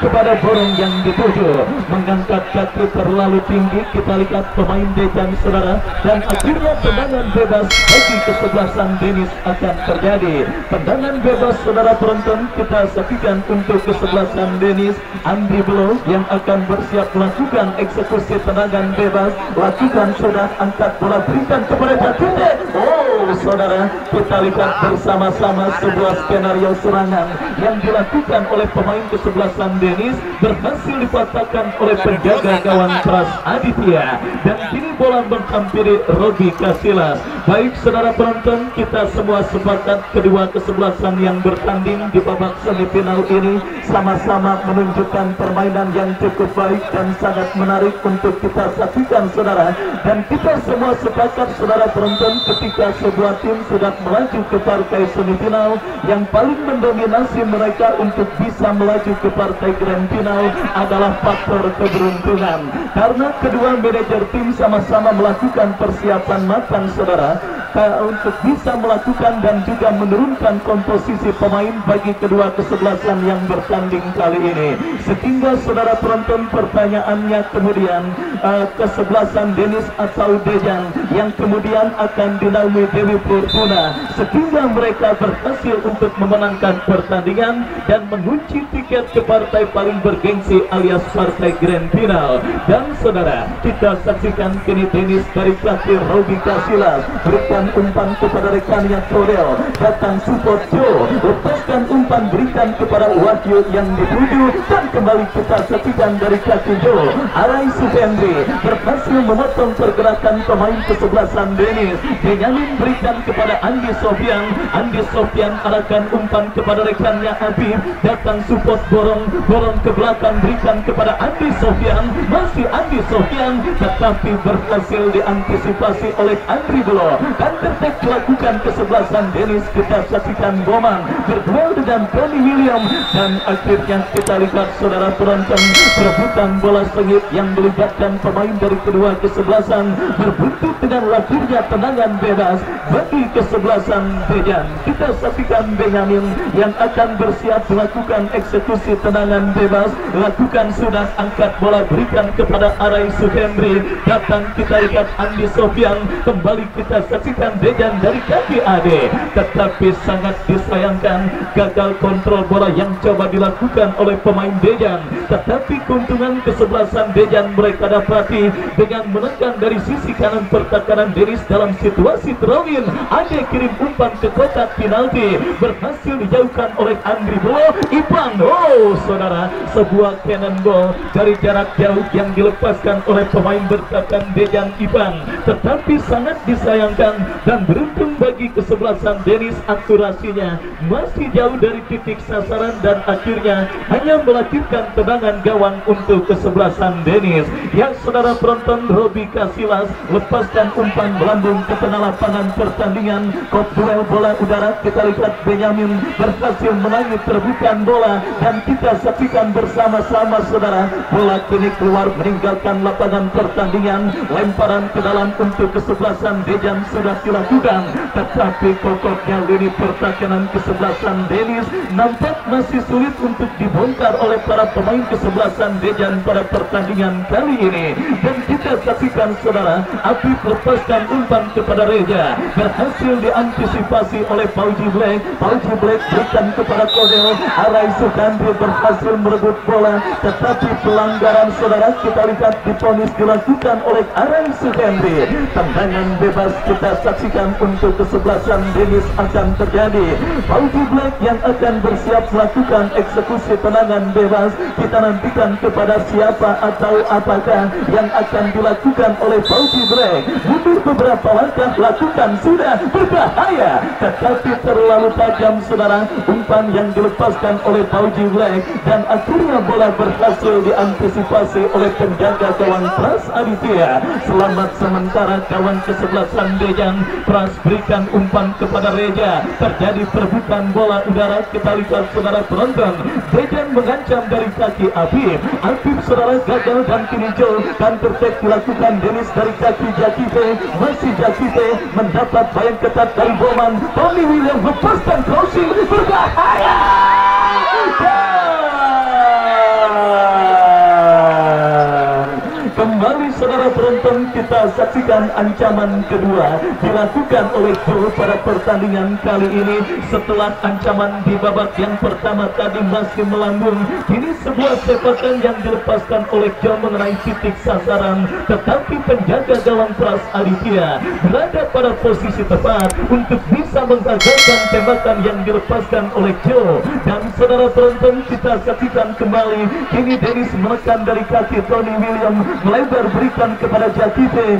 kepada Borong yang dituju, mengangkat kaki terlalu tinggi. Kita lihat pemain Dejan saudara, dan akhirnya tendangan bebas bagi kesebelasan Denis akan terjadi. Tendangan bebas saudara penonton kita saksikan untuk kesebelasan Denis. Andri Belo yang akan bersiap melakukan eksekusi tendangan bebas. Lakukan sudah, angkat bola berikan kepada Jakite. Oh saudara, kita lihat bersama-sama sebuah skenario serangan yang dilakukan oleh pemain kesebelasan Denis berhasil dipatahkan oleh penjaga gawang Pras Aditya, dan kini bola menghampiri Robi Kasilas. Baik saudara penonton, kita semua sepakat kedua kesebelasan yang bertanding di babak semifinal ini sama-sama menunjukkan permainan yang cukup baik dan sangat menarik untuk kita saksikan saudara. Dan kita semua sepakat saudara penonton, ketika sebuah tim sudah melaju ke partai semifinal, yang paling mendominasi mereka untuk bisa melaju ke partai grand final adalah faktor keberuntungan. Karena kedua manajer tim sama-sama melakukan persiapan matang saudara untuk bisa melakukan dan juga menurunkan komposisi pemain bagi kedua kesebelasan yang bertanding kali ini. Sehingga saudara penonton, pertanyaannya kemudian kesebelasan Denis atau Dejan yang kemudian akan dinaungi Dewi Fortuna, sehingga mereka berhasil untuk memenangkan pertandingan dan mengunci tiket ke partai paling bergengsi alias partai grand final. Dan saudara, kita saksikan kini Denis dari pelatih Robi Kasilas berikan umpan kepada rekannya Torel, datang support Joe, lepaskan umpan berikan kepada Wahyu yang dituju, dan kembali kita saksikan dari kaki Joe. Arai Suhendi berhasil memotong pergerakan pemain kesebelasan Denis. Benyamin berikan kepada Andi Sofian arahkan umpan kepada rekannya Afif, datang support Borong ke belakang berikan kepada Andi Sofian, masih Andi Sofian, tetapi berhasil diantisipasi oleh Andri Belo. Undertake dilakukan kesebelasan Denis. Kita saksikan Boman berduel dengan Tony William, dan akhirnya kita lihat saudara penonton, perebutan bola sengit yang melibatkan pemain dari kedua kesebelasan berbuntut dengan lahirnya tendangan bebas bagi kesebelasan Dejan. Kita saksikan Benyamin yang akan bersiap melakukan eksekusi tendangan bebas. Lakukan sudah, angkat bola berikan kepada Arai Suhendri, datang kita lihat Andi Sofian, kembali kita saksikan Dejan dari kaki Ade, tetapi sangat disayangkan gagal kontrol bola yang coba dilakukan oleh pemain Dejan. Tetapi keuntungan kesebelasan Dejan mereka dapati dengan menekan dari sisi kanan pertahanan Denis dalam situasi terawin. Ade kirim umpan ke kotak penalti, berhasil dijauhkan oleh Andri Belo. Ipan, oh saudara, sebuah cannonball dari jarak jauh yang dilepaskan oleh pemain bertahan Dejan Ipan, tetapi sangat disayangkan dan beruntung bagi kesebelasan Denis, akurasinya masih jauh dari titik sasaran dan akhirnya hanya melakukan tendangan gawang untuk kesebelasan Denis. Yang saudara penonton, Robi Kasilas lepaskan umpan melambung ke tengah lapangan pertandingan. Kop duel bola udara, kita lihat Benyamin berhasil menangis perebutan bola, dan kita saksikan bersama-sama saudara, bola kini keluar meninggalkan lapangan pertandingan. Lemparan ke dalam untuk kesebelasan Dejan sudah dilakukan, tetapi kokoknya lini pertahanan kesebelasan Denis nampak masih sulit untuk dibongkar oleh para pemain kesebelasan Dejan pada pertandingan kali ini. Dan kita saksikan saudara, Afif lepaskan umpan kepada Reja, berhasil diantisipasi oleh Pauji Black berikan kepada Kodel. Arai Sukandi berhasil merebut bola, tetapi pelanggaran saudara kita lihat diponis dilakukan oleh Arai Sukandi. Tendangan bebas kita saksikan untuk kesebelasan Denis akan terjadi. Pauji Black yang akan bersiap melakukan eksekusi tendangan bebas. Kita nantikan kepada siapa atau apakah yang akan dilakukan oleh Pauji Black. Mundur beberapa langkah, lakukan sudah, berbahaya, tetapi terlalu tajam saudara umpan yang dilepaskan oleh Pauji Black, dan akhirnya bola berhasil diantisipasi oleh penjaga gawang Pras Aditya. Selamat sementara kawan kesebelasan Dejan, Dejan. Pras berikan umpan kepada Reja, terjadi perebutan bola udara. Kita lihat saudara penonton, Dejan mengancam dari kaki Afif. Afif saudara gagal dan kini jauh. Counter attack dilakukan Dennis dari kaki Jakite. Masih Jakite mendapat bayang ketat dari Boman. Tony William lepaskan crossing berbahaya. Kembali saudara penonton, kita saksikan ancaman kedua dilakukan oleh Joe pada pertandingan kali ini. Setelah ancaman di babak yang pertama tadi masih melambung, kini sebuah sepakan yang dilepaskan oleh Joe mengenai titik sasaran, tetapi penjaga gawang Pras Aditya berada pada posisi tepat untuk bisa menggagalkan tembakan yang dilepaskan oleh Joe. Dan saudara penonton, kita saksikan kembali, kini Dennis menekan dari kaki Tony William, melebar berikan kepada Jakite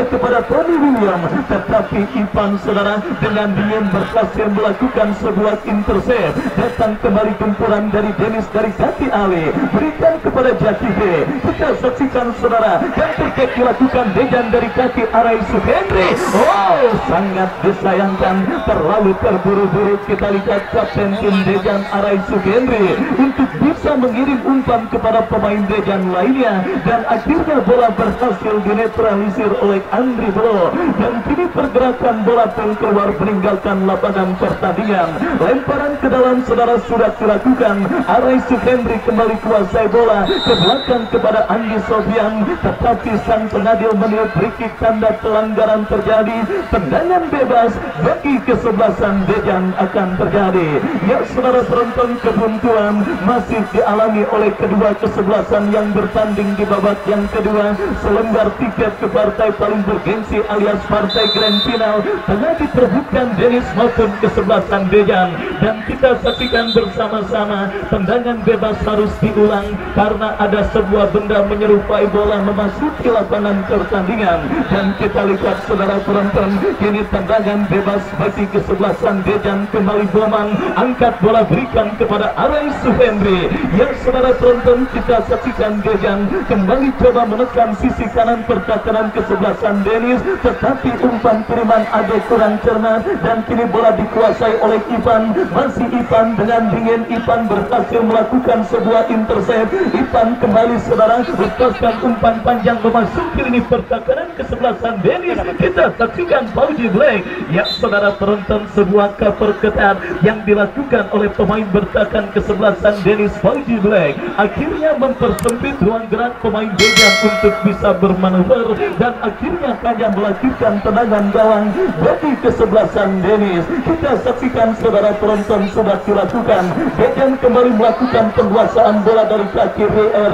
kepada Tony William, tetapi Ivan saudara dengan dingin berhasil melakukan sebuah intercept. Datang kembali gempuran dari Dennis dari kaki Ale, berikan kepada Jakite. Kita saksikan saudara, yang terkait dilakukan Dejan dari kaki Arai Suhendri. Oh, sangat disayangkan, terlalu terburu-buru. Kita lihat kapten tim Dejan Arai Suhendri untuk bisa mengirim umpan kepada pemain Dejan lainnya, dan akhirnya bola berhasil dinetralisir oleh Andri Bro. Dan kini pergerakan bola pun keluar meninggalkan lapangan pertandingan. Lemparan ke dalam saudara sudah dilakukan. Arai Suhendri kembali kuasai bola ke belakang kepada Andi Sofian, tetapi sang pengadil meniup free tanda pelanggaran terjadi. Tendangan bebas bagi kesebelasan Dejan akan terjadi. Ya saudara penonton, kebuntuan masih dialami oleh kedua kesebelasan yang bertanding di babak yang kedua. Selembar tiket ke partai paling bergengsi alias partai grand final tengah diperebutkan Dennis maupun kesebelasan Dejan. Dan kita saksikan bersama-sama, tendangan bebas harus diulang karena ada sebuah benda menyerupai bola memasuki lapangan pertandingan. Dan kita lihat saudara penonton, kini tendangan bebas bagi kesebelasan Dejan. Kembali Boman angkat bola berikan kepada Arai Suhendri. Ya saudara penonton, kita saksikan Dejan kembali coba menekan sisi kanan pertahanan kesebelasan Dennis, tetapi umpan kiriman agak kurang cermat dan kini bola dikuasai oleh Ivan. Masih Ivan dengan dingin, Ivan berhasil melakukan sebuah intercept. Ivan kembali saudara lepaskan umpan panjang memasuki lini pertahanan kesebelasan Dennis. Kita saksikan Fauji Black. Ya saudara penonton, sebuah cover ketat yang dilakukan oleh pemain bertahan kesebelasan Dennis Fauji Black akhirnya mempersempit ruang gerak pemain Dejan untuk bisa bermanuver, dan akhirnya hanya melakukan tendangan gawang bagi kesebelasan Dennis. Kita saksikan saudara penonton, sudah dilakukan. Dejan kembali melakukan penguasaan bola dari kaki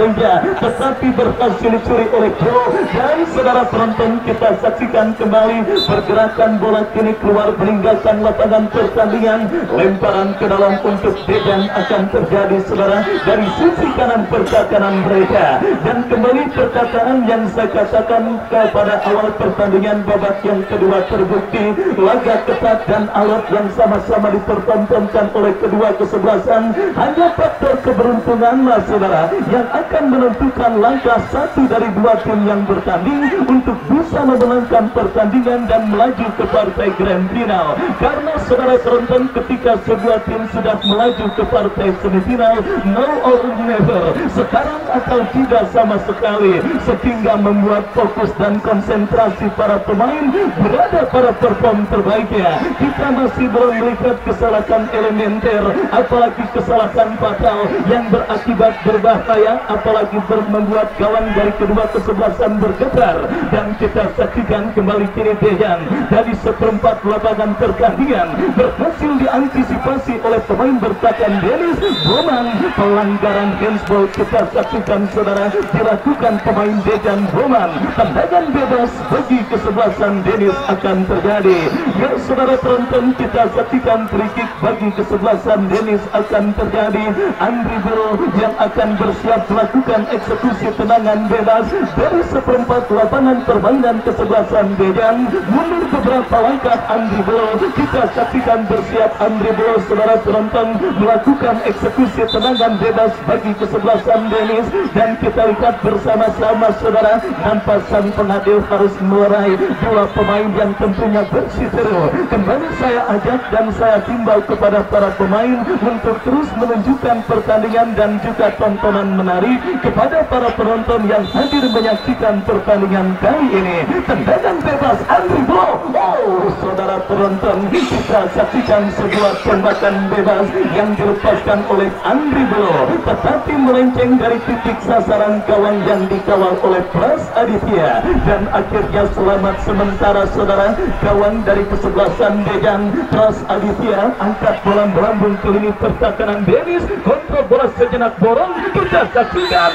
Reja, tetapi berhasil dicuri oleh Joe. Dan saudara penonton, kita saksikan kembali pergerakan bola kini keluar meninggalkan lapangan pertandingan. Lemparan ke dalam untuk Dejan akan terjadi saudara dari sisi kanan pertahanan mereka. Dan kembali perkataan yang saya katakan pada awal pertandingan babak yang kedua terbukti laga ketat dan alot yang sama-sama dipertontonkan oleh kedua kesebelasan. Hanya faktor keberuntungan saudara yang akan menentukan langkah satu dari dua tim yang bertanding untuk bisa memenangkan pertandingan dan melaju ke partai grand final. Karena saudara penonton, ketika sebuah tim sudah melaju ke partai semifinal, no or never, sekarang atau tidak sama sekali, sehingga membuat fokus dan konsentrasi para pemain berada pada perform terbaiknya. Kita masih belum melihat kesalahan elementer, apalagi kesalahan fatal yang berakibat berbahaya, apalagi membuat gawang dari kedua kesebelasan bergetar. Dan kita saksikan kembali kini Dejan dari seperempat lapangan pertandingan berhasil diantisipasi oleh pemain bertahan Dennis Boman. Pelanggaran handsball kita saksikan saudara dilakukan pemain Dejan Boman. Tendangan bebas bagi kesebelasan Dennis akan terjadi. Ya saudara penonton, kita saksikan free kick bagi kesebelasan Dennis akan terjadi. Andri Bro yang akan bersiap melakukan eksekusi tendangan bebas dari seperempat lapangan permainan kesebelasan Dejan. Mundur beberapa langkah Andri Bro, kita saksikan bersiap Andri Bro saudara penonton melakukan eksekusi tendangan bebas bagi kesebelasan Dennis. Dan kita lihat bersama-sama saudara, tanpa sang pengadil harus melerai dua pemain yang tentunya bersih seru. Kembali saya ajak dan saya timbau kepada para pemain untuk terus menunjukkan pertandingan dan juga tontonan menarik kepada para penonton yang hadir menyaksikan pertandingan kali ini. Tendangan bebas Andri Blo. Oh, saudara penonton, kita saksikan sebuah tembakan bebas yang dilepaskan oleh Andri Blo, tetapi melenceng dari titik sasaran gawang yang dikawal oleh Pras Aditya, dan akhirnya selamat sementara saudara. Gawang dari kesebelasan Dejan, Pras Aditya angkat bola melambung ke lini pertahanan Dennis, kontrol bola sejenak borong, kita saksikan.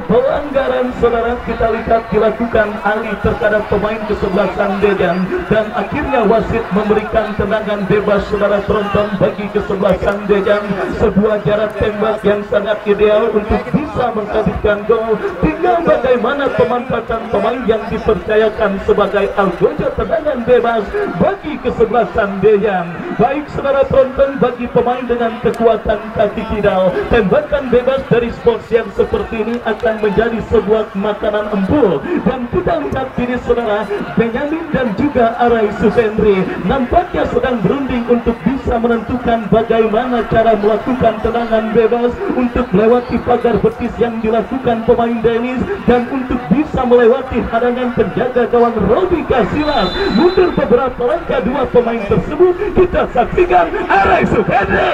Pelanggaran saudara kita lihat dilakukan Ali terhadap pemain kesebelasan Dejan, dan akhirnya wasit memberikan tendangan bebas saudara penonton bagi kesebelasan Dejan. Sebuah jarak tembak yang sangat ideal untuk bisa menghadirkan gol. Tinggal bagaimana pemanfaatan pemain yang dipercayakan sebagai algojo tendangan bebas bagi kesebelasan Dejan. Baik saudara penonton, bagi pemain dengan kekuatan kaki kidal, tembakan bebas dari sports yang seperti ini akan menjadi sebuah makanan empuk. Dan kita lihat ini saudara, Benyamin dan juga Arai Sufendri nampaknya sedang berunding untuk bisa menentukan bagaimana cara melakukan tendangan bebas untuk melewati pagar betis yang dilakukan pemain Dennis, dan untuk bisa melewati hadangan penjaga gawang Robi Kasilas. Mundur beberapa langkah dua pemain tersebut, kita saksikan Arai Sufendri.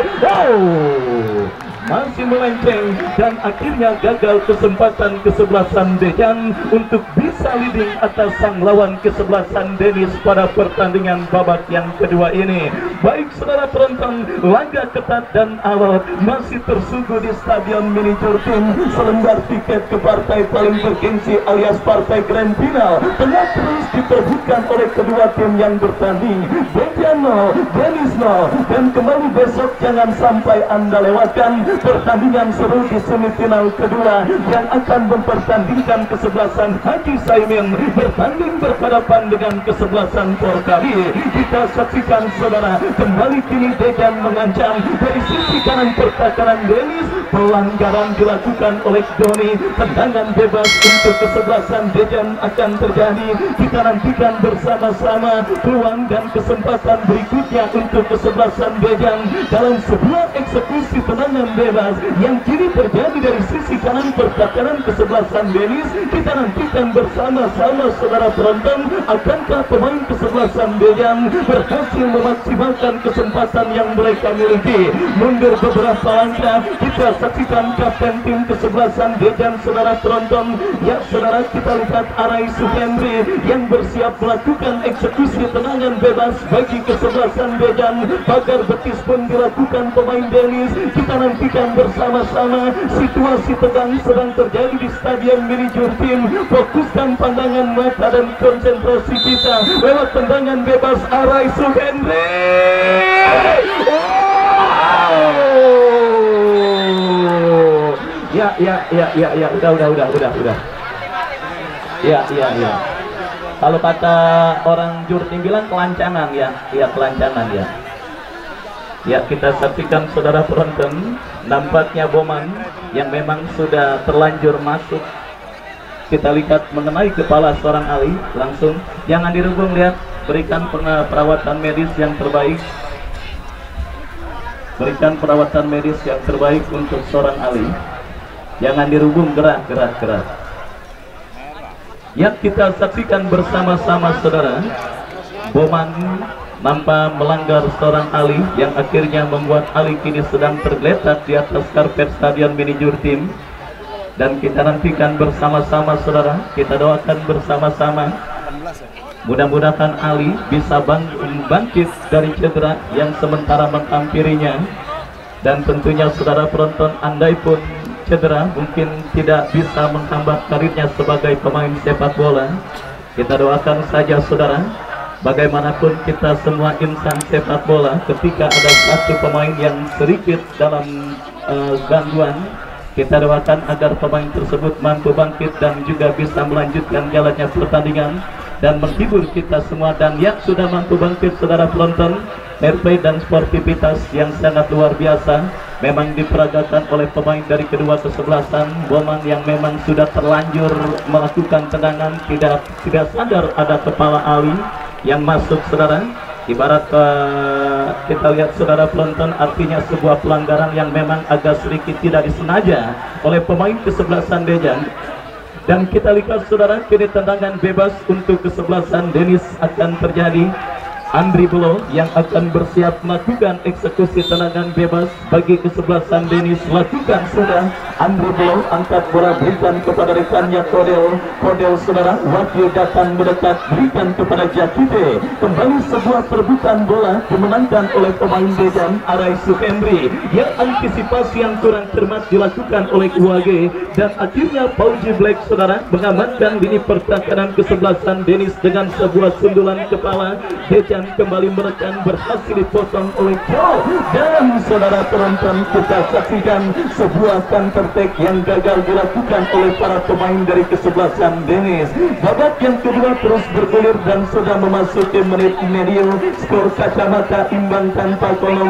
Masih melenceng dan akhirnya gagal kesempatan kesebelasan Dejan untuk bisa leading atas sang lawan kesebelasan Dennis pada pertandingan babak yang kedua ini. Baik saudara penonton, laga ketat dan alot masih tersuguh di Stadion Mini Jurtim. Selembar tiket ke partai paling bergengsi alias partai grand final tengah terus diperbutkan oleh kedua tim yang bertanding. Dejan 0, Dennis 0, dan kembali besok jangan sampai Anda lewatkan pertandingan seru di semifinal kedua yang akan mempertandingkan kesebelasan Haji Saimin bertanding berhadapan dengan kesebelasan Porkali. Kita saksikan saudara, kembali kini Dejan mengancam dari sisi kanan pertahanan Dennis. Pelanggaran dilakukan oleh Doni, tendangan bebas untuk kesebelasan Dejan akan terjadi. Kita nantikan bersama-sama peluang dan kesempatan berikutnya untuk kesebelasan Dejan dalam sebuah eksekusi tendangan bebas yang kini terjadi dari sisi kanan pertahanan kesebelasan Dennis. Kita nantikan bersama-sama saudara penonton, akankah pemain kesebelasan Dejan berhasil memaksimalkan kesempatan yang mereka miliki. Mundur beberapa langkah, kita saksikan kapten tim kesebelasan Dejan saudara penonton. Ya saudara, kita lihat Arai Sufendri yang bersiap melakukan eksekusi tendangan bebas bagi kesebelasan Dejan. Pagar betis pun dilakukan pemain Dennis. Kita nantikan bersama-sama. Situasi tegang sedang terjadi di Stadion Mini Jurtim. Fokuskan pandangan mata dan konsentrasi kita lewat tendangan bebas Arai Sufendri. Ya, udah. Ya. Kalau kata orang Jurtim bilang kelancangan ya, kelancangan ya. Ya, kita saksikan saudara penonton, nampaknya Boman yang memang sudah terlanjur masuk, kita lihat mengenai kepala seorang Ali langsung. Jangan dirubung, lihat, berikan perawatan medis yang terbaik. Berikan perawatan medis yang terbaik untuk seorang Ali. Jangan dirubung, gerak. Ya, kita saksikan bersama-sama saudara, Boman nampak melanggar seorang Ali yang akhirnya membuat Ali kini sedang tergeletak di atas karpet Stadion Mini Jurtim. Dan kita nantikan bersama-sama saudara, kita doakan bersama-sama mudah-mudahan Ali bisa bangkit dari cedera yang sementara menghampirinya. Dan tentunya saudara penonton, andai pun cedera mungkin tidak bisa menghambat karirnya sebagai pemain sepak bola. Kita doakan saja saudara, bagaimanapun kita semua insan sepak bola, ketika ada satu pemain yang sedikit dalam gangguan, kita doakan agar pemain tersebut mampu bangkit dan juga bisa melanjutkan jalannya pertandingan dan menghibur kita semua. Dan yang sudah mampu bangkit saudara penonton, fair play dan sportivitas yang sangat luar biasa memang diperagakan oleh pemain dari kedua kesebelasan. Boman yang memang sudah terlanjur melakukan tendangan, tidak sadar ada kepala Ali yang masuk, saudara. Ibarat kita lihat saudara penonton, artinya sebuah pelanggaran yang memang agak sedikit tidak disengaja oleh pemain kesebelasan Dejan. Dan kita lihat saudara, kini tendangan bebas untuk kesebelasan Denis akan terjadi. Andri Belo yang akan bersiap melakukan eksekusi tendangan bebas bagi kesebelasan Denis. Lakukan sudah. Andri Belo angkat bola, berikan kepada rekannya Kodel saudara. Wakil datang mendekat, berikan kepada Jakite. Kembali sebuah perebutan bola dimenangkan oleh pemain Dejan Arai Sukendri. Yang antisipasi yang kurang cermat dilakukan oleh UAG, dan akhirnya Pauji Black saudara mengamankan lini pertahanan kesebelasan Denis dengan sebuah sundulan kepala. Dejan kembali menekan, berhasil dipotong oleh Joe. Dan saudara penonton, kita saksikan sebuah counter attack yang gagal dilakukan oleh para pemain dari kesebelasan Denis. Babak yang kedua terus bergulir dan sudah memasuki menit medio. Skor kacamata imbang tanpa gol.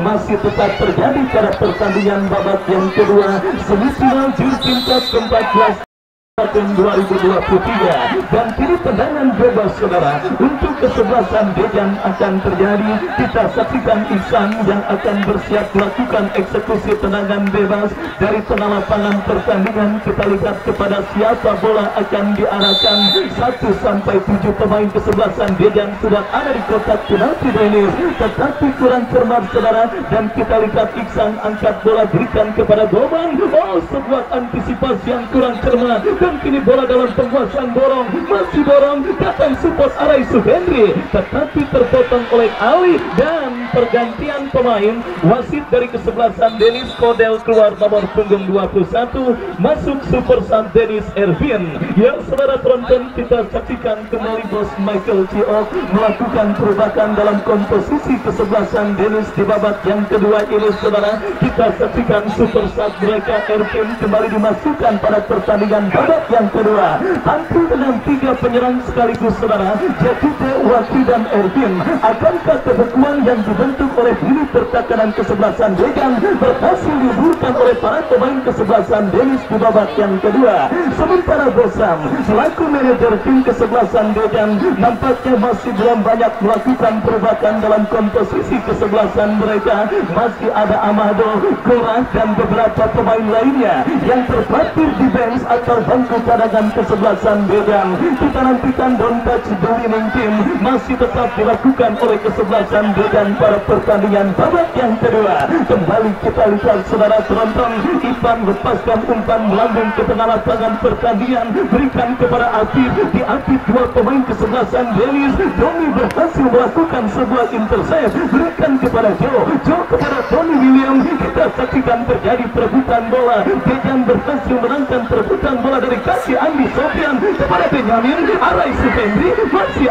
Masih tetap terjadi pada pertandingan babak yang kedua semifinal Jurtim Cup ke-14 tahun 2023. Dan kini tendangan bebas saudara untuk kesebelasan Dejan akan terjadi. Kita saksikan Ihsan yang akan bersiap melakukan eksekusi tendangan bebas dari tengah lapangan pertandingan. Kita lihat kepada siapa bola akan diarahkan. 1-7 pemain kesebelasan Dejan sudah ada di kotak penalti Denis, tetapi kurang cermat saudara. Dan kita lihat Ihsan angkat bola, berikan kepada Boman. Oh, sebuah antisipasi yang kurang cermat. Dan kini bola dalam penguasaan, borong, masih borong, datang support Arai Suhendri, tetapi terpotong oleh Ali. Dan pergantian pemain, wasit dari kesebelasan Denis Kodel keluar nomor punggung 21, masuk super sub Denis Ervin. Ya saudara penonton, kita saksikan kembali bos Michael Ciok melakukan perubahan dalam komposisi kesebelasan Denis di babak yang kedua ini saudara. Kita saksikan super sub mereka Ervin kembali dimasukkan pada pertandingan babak yang kedua. Tampil dengan 3 penyerang sekaligus saudara, Jakite, Waki dan Ervin. Akankah kebekuan yang dibentuk oleh lini pertahanan kesebelasan Dejan berhasil diburukkan oleh para pemain kesebelasan Denis di babak yang kedua? Sementara Bosam selaku manajer tim kesebelasan Dejan nampaknya masih belum banyak melakukan perubahan dalam komposisi kesebelasan mereka. Masih ada Amado, Korah dan beberapa pemain lainnya yang terparkir di bench atau bangku cadangan kesebelasan Dejan. Kita nantikan don't touch the winning team masih tetap dilakukan oleh kesebelasan Dejan pada pertandingan babak yang kedua. Kembali kita lihat saudara penonton, Ivan lepaskan umpan melambung ke tengah lapangan pertandingan, berikan kepada Afif. Di Afif 2 pemain kesebelasan Denis. Doni berhasil melakukan sebuah intercept, berikan kepada Joe kepada Tony William. Kita saksikan terjadi perebutan bola. Dejan berhasil menangkan perebutan bola dari kaki Andi Sofian kepada Benjamin. Arai Sukendri, masih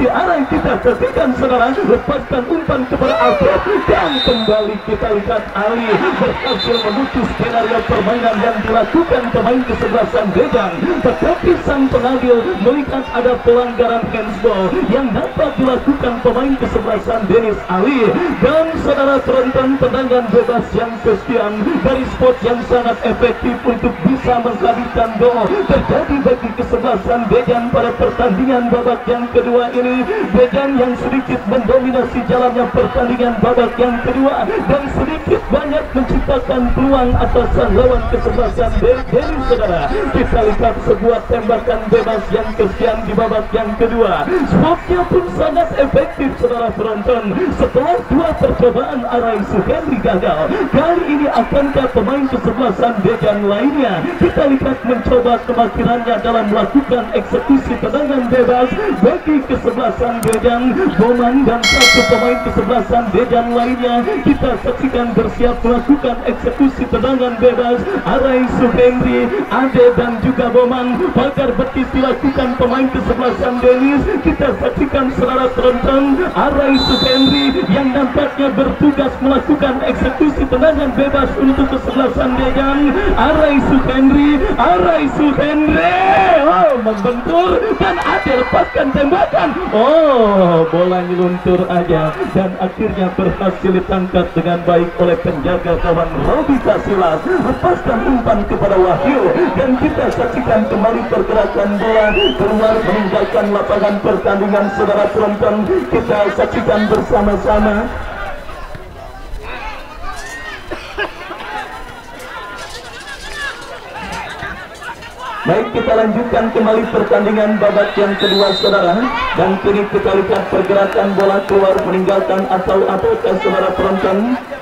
Arai, kita saksikan saudara, lepaskan umpan kepada Alfred. Dan kembali kita lihat Ali berhasil memutus skenario permainan yang dilakukan pemain kesebelasan Dejan, tetapi sang pengadil melihat ada pelanggaran handsball yang dapat dilakukan pemain kesebelasan Denis Ali. Dan saudara penonton, tendangan bebas yang kesekian dari spot yang sangat efektif untuk bisa menghadirkan gol terjadi bagi kesebelasan Dejan pada pertandingan babak yang kedua ini. Dejan yang sedikit mendominasi jalannya pertandingan babak yang kedua dan sedikit banyak menciptakan peluang atasan lawan kesebelasan Denis saudara. Kita lihat sebuah tembakan bebas yang kesekian di babak yang kedua. Spotnya pun sangat efektif saudara penonton. Setelah 2 percobaan Arai Suhendri gagal, kali ini akankah pemain kesebelasan Dejan lainnya kita lihat mencoba kemahirannya dalam melakukan eksekusi tendangan bebas bagi kesebelasan Dejan. Boman dan 1 pemain kesebelasan Dejan lainnya kita saksikan bersama siap melakukan eksekusi tendangan bebas. Arai Suhendri, Ade dan juga Boman. Pagar betis dilakukan pemain kesebelasan Denis. Kita saksikan saudara penonton, Arai Suhendri yang nampaknya bertugas melakukan eksekusi tendangan bebas untuk kesebelasan Dejan. Arai Suhendri, oh, membentur dan Ade lepaskan tembakan. Oh, bola nyeluntur aja dan akhirnya berhasil ditangkap dengan baik oleh penjaga kawan Robi Kasilas. Lepaskan umpan kepada Wahyu dan kita saksikan kembali pergerakan bola keluar meninggalkan lapangan pertandingan. Saudara penonton, kita saksikan bersama-sama. Baik, kita lanjutkan kembali pertandingan babak yang kedua, saudara. Dan kini kita lihat pergerakan bola keluar meninggalkan atau apakah saudara penonton.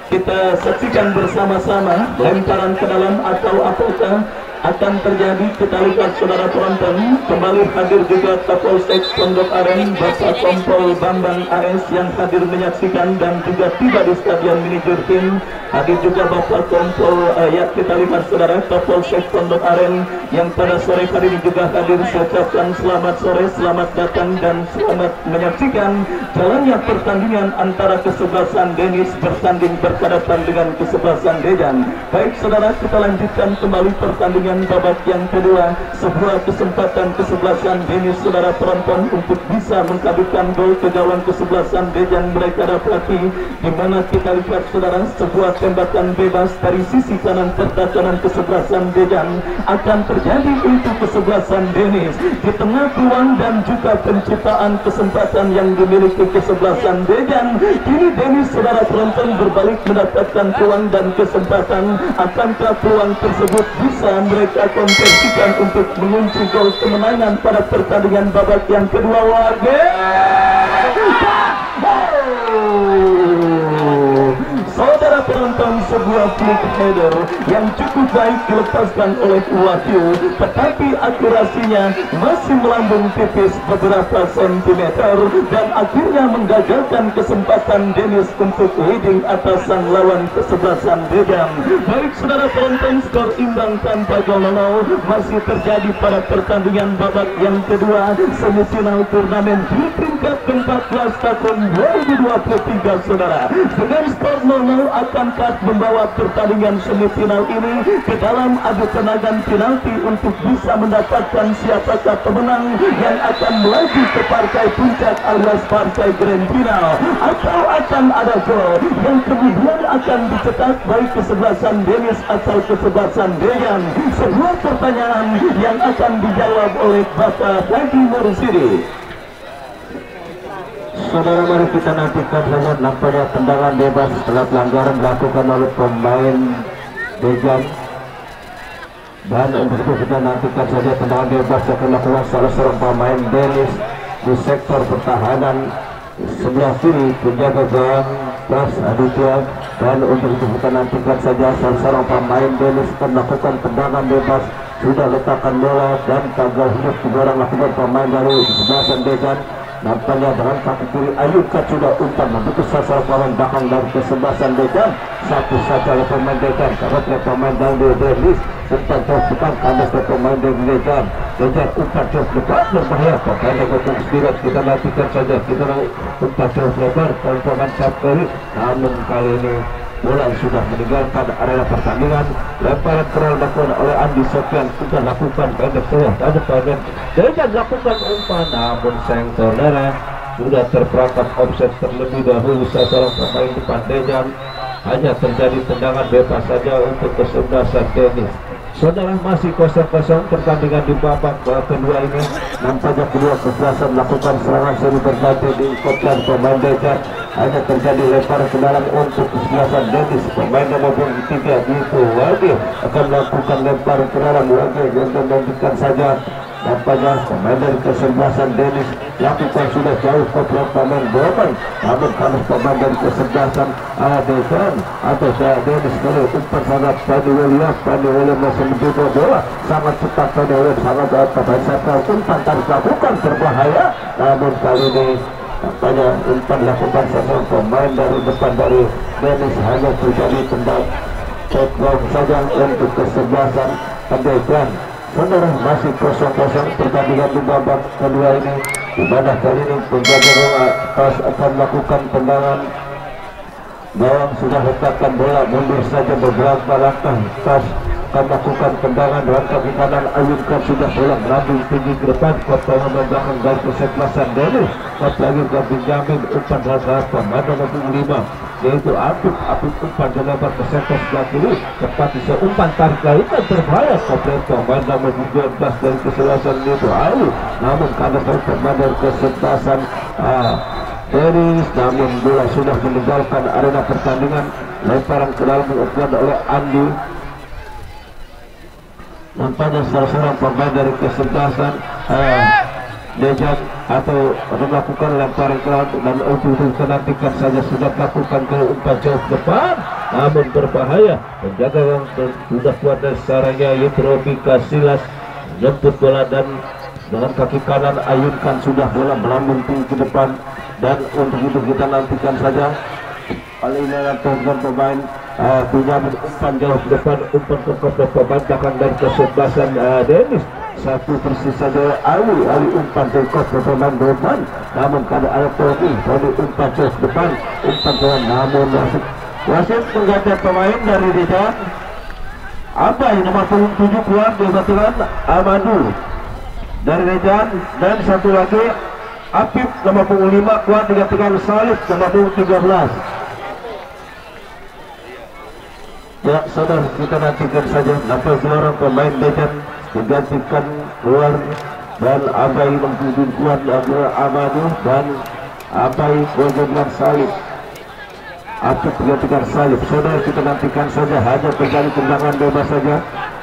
Kita saksikan bersama-sama lemparan ke dalam atau apakah akan terjadi. Kita lihat saudara penonton, kembali hadir juga Kapolsek Pondok Aren Bapak Kompol Bambang AS yang hadir menyaksikan dan juga tiba di Stadion Mini Jurtim. Hadir juga Bapak Kompol ya, kita lihat saudara Kapolsek Pondok Aren yang pada sore hari ini juga hadir. Saya ucapkan selamat sore, selamat datang dan selamat menyaksikan jalannya pertandingan antara kesebelasan Denis bersanding berhadapan dengan kesebelasan Dejan. Baik saudara, kita lanjutkan kembali pertandingan babak yang kedua. Sebuah kesempatan kesebelasan Denis saudara penonton untuk bisa mengkabulkan gol ke gawang kesebelasan Dejan mereka dapati, di mana kita lihat saudara sebuah tembakan bebas dari sisi kanan pertahanan kesebelasan Dejan akan terjadi untuk kesebelasan Denis di tengah peluang dan juga penciptaan kesempatan yang dimiliki kesebelasan Dejan. Kini Denis saudara penonton berbalik mendapatkan peluang dan kesempatan. Akankah peluang tersebut bisa mereka konversikan untuk mengunci gol kemenangan pada pertandingan babak yang kedua? Warga saudara penonton, sebuah flick header yang cukup baik dilepaskan oleh Wahyu, tetapi akurasinya masih melambung tipis beberapa sentimeter dan akhirnya menggagalkan kesempatan Denis untuk leading atas sang lawan kesebelasan Dejan. Baik saudara penonton, skor imbang tanpa gol masih terjadi pada pertandingan babak yang kedua semifinal turnamen Jurtim Cup 14 tahun 2023 saudara. Dengan skor 0 akankah membawa pertandingan semifinal ini ke dalam adu tendangan penalti untuk bisa mendapatkan siapakah pemenang yang akan melaju ke partai puncak alias partai grand final, atau akan ada gol yang kemudian akan dicetak baik kesebelasan Denis atau kesebelasan Dejan? Sebuah pertanyaan yang akan dijawab oleh Bapak Haji Mursidi. Saudara, mari kita nantikan saja nampaknya tendangan bebas setelah pelanggaran dilakukan oleh pemain Dejan. Dan untuk itu kita nantikan saja tendangan bebas yang dilakukan salah seorang pemain Denis di sektor pertahanan sebelah kiri penjaga gawang Pras Aditya. Dan untuk itu kita nantikan saja salah seorang pemain Denis akan melakukan tendangan bebas. Sudah letakkan bola dan tagal hidup juga orang lakukan pemain dari kesebelasan Dejan. Nampaknya dengan kaki kiri Ayubka sudah umpan membentuk sasaran pemain belakang dari kesebelasan Dejan. Satu saja oleh pemain Dejan, karena pemain dari Denis umpan jauh depan, kandas dari pemain dari Dejan. Dejan umpan jauh depan berbahaya, pemain Dejan sendiri. Kita nantikan saja, kita umpan jauh lebar oleh pemain Sapkeri. Namun kali ini bola sudah meninggalkan area pertandingan. Lemparan keral dilakukan oleh Andi Sofian, sudah lakukan pendek saya ada pemain Dejan lakukan umpan, namun sayang saudara sudah terperangkap offset terlebih dahulu sasaran pemain depan Dejan. Hanya terjadi tendangan bebas saja untuk kesebelasan Denis. Saudara, masih 0-0 pertandingan di babak kedua ini. Nampaknya kedua kesebelasan melakukan serangan seri berganti di kotak pemain Dejan. Hanya terjadi lempar ke dalam untuk kesebelasan Denis. Pemain nomor 3 itu Wadi akan melakukan lempar ke dalam Wadi yang melanjutkan saja. Nampaknya pemain dari kesebelasan Denis lakukan sudah jauh ke pemain Boman. Namun kalau pemain dari kesebelasan Dejan atau Denis kalau umpan sangat Pani William masih menduga bola sangat cepat. Pani William sangat pemain satu umpan tadi lakukan berbahaya. Namun kali ini Nampaknya umpan lakukan sama pemain dari depan dari Dennis, hanya terjadi tembak take down saja untuk kesebelasan Pandeglang. Saudara, masih 0-0 pertandingan di babak kedua ini, di mana kali ini penjaga atas akan melakukan tendangan. Gawang sudah letakkan bola mundur saja beberapa langkah, tas akan melakukan tendangan dengan kaki kanan, ayunkan sudah bola melambung tinggi ke depan, kota membelakang dari kesebelasan Dennis. Lagi ke Benjamin, umpan rasa pemain nomor 5 yaitu Apip umpan ke lebar ke sektor sebelah kiri, tepat bisa umpan tarik lakukan berbahaya komplit pemain nomor 12 dari kesebelasan itu Ali, namun karena pemain dari kesebelasan Dennis, namun bola sudah meninggalkan arena pertandingan. Lemparan ke dalam dilakukan oleh Andi. Nampaknya salah seorang pemain dari kesebelasan Dejan atau melakukan lemparan ke dalam, dan untuk itu nantikan saja sudah melakukan ke umpan jauh depan, namun berbahaya. Penjaga yang sudah kuat dari sarangnya yaitu Robi Kasilas jemput bola dan dengan kaki kanan ayunkan sudah bola melambung tinggi ke depan, dan untuk itu kita nantikan saja kali ini dengan pemain Benjamin umpan jauh ke depan, umpan ke pemain belakang dari kesebelasan Dennis. Satu persis saja Ali umpan ke pemain Roman, namun kada ada Tony umpan jauh ke depan, umpan ke namun wasit mengganti pemain dari Dejan. Abai nomor 7 keluar digantikan Amadu dari Dejan, dan satu lagi Apip nomor 5 kuat digantikan Salif nomor 13. Ya saudara, kita nantikan saja nampak seorang pemain Dejan digantikan keluar, dan Abai mengikuti kuat adalah Amadu, dan Abai dengan Salif. Apip digantikan Salif. Saudara, kita nantikan saja, hanya terjadi tendangan bebas saja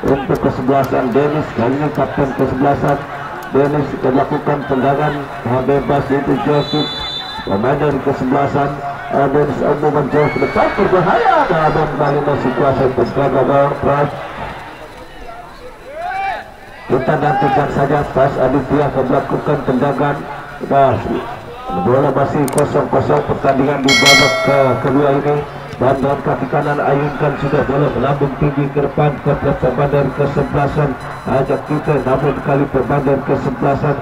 untuk kesebelasan Dennis. Kali ini kapten kesebelasan Dennis melakukan tendangan bebas itu Joseph, pemain dari kesebelasan Dennis umum jauh ke depan berbahaya, dan kembali masih kuasa penjaga gawang Pras. Kita nantikan saja pas Aditya melakukan tendangan, bola masih 0-0 pertandingan di babak kedua ini, dan dengan kaki kanan ayunkan sudah bola melambung tinggi ke depan ke pemain dari kesebelasan ajak kita, namun kali pemain dari kesebelasan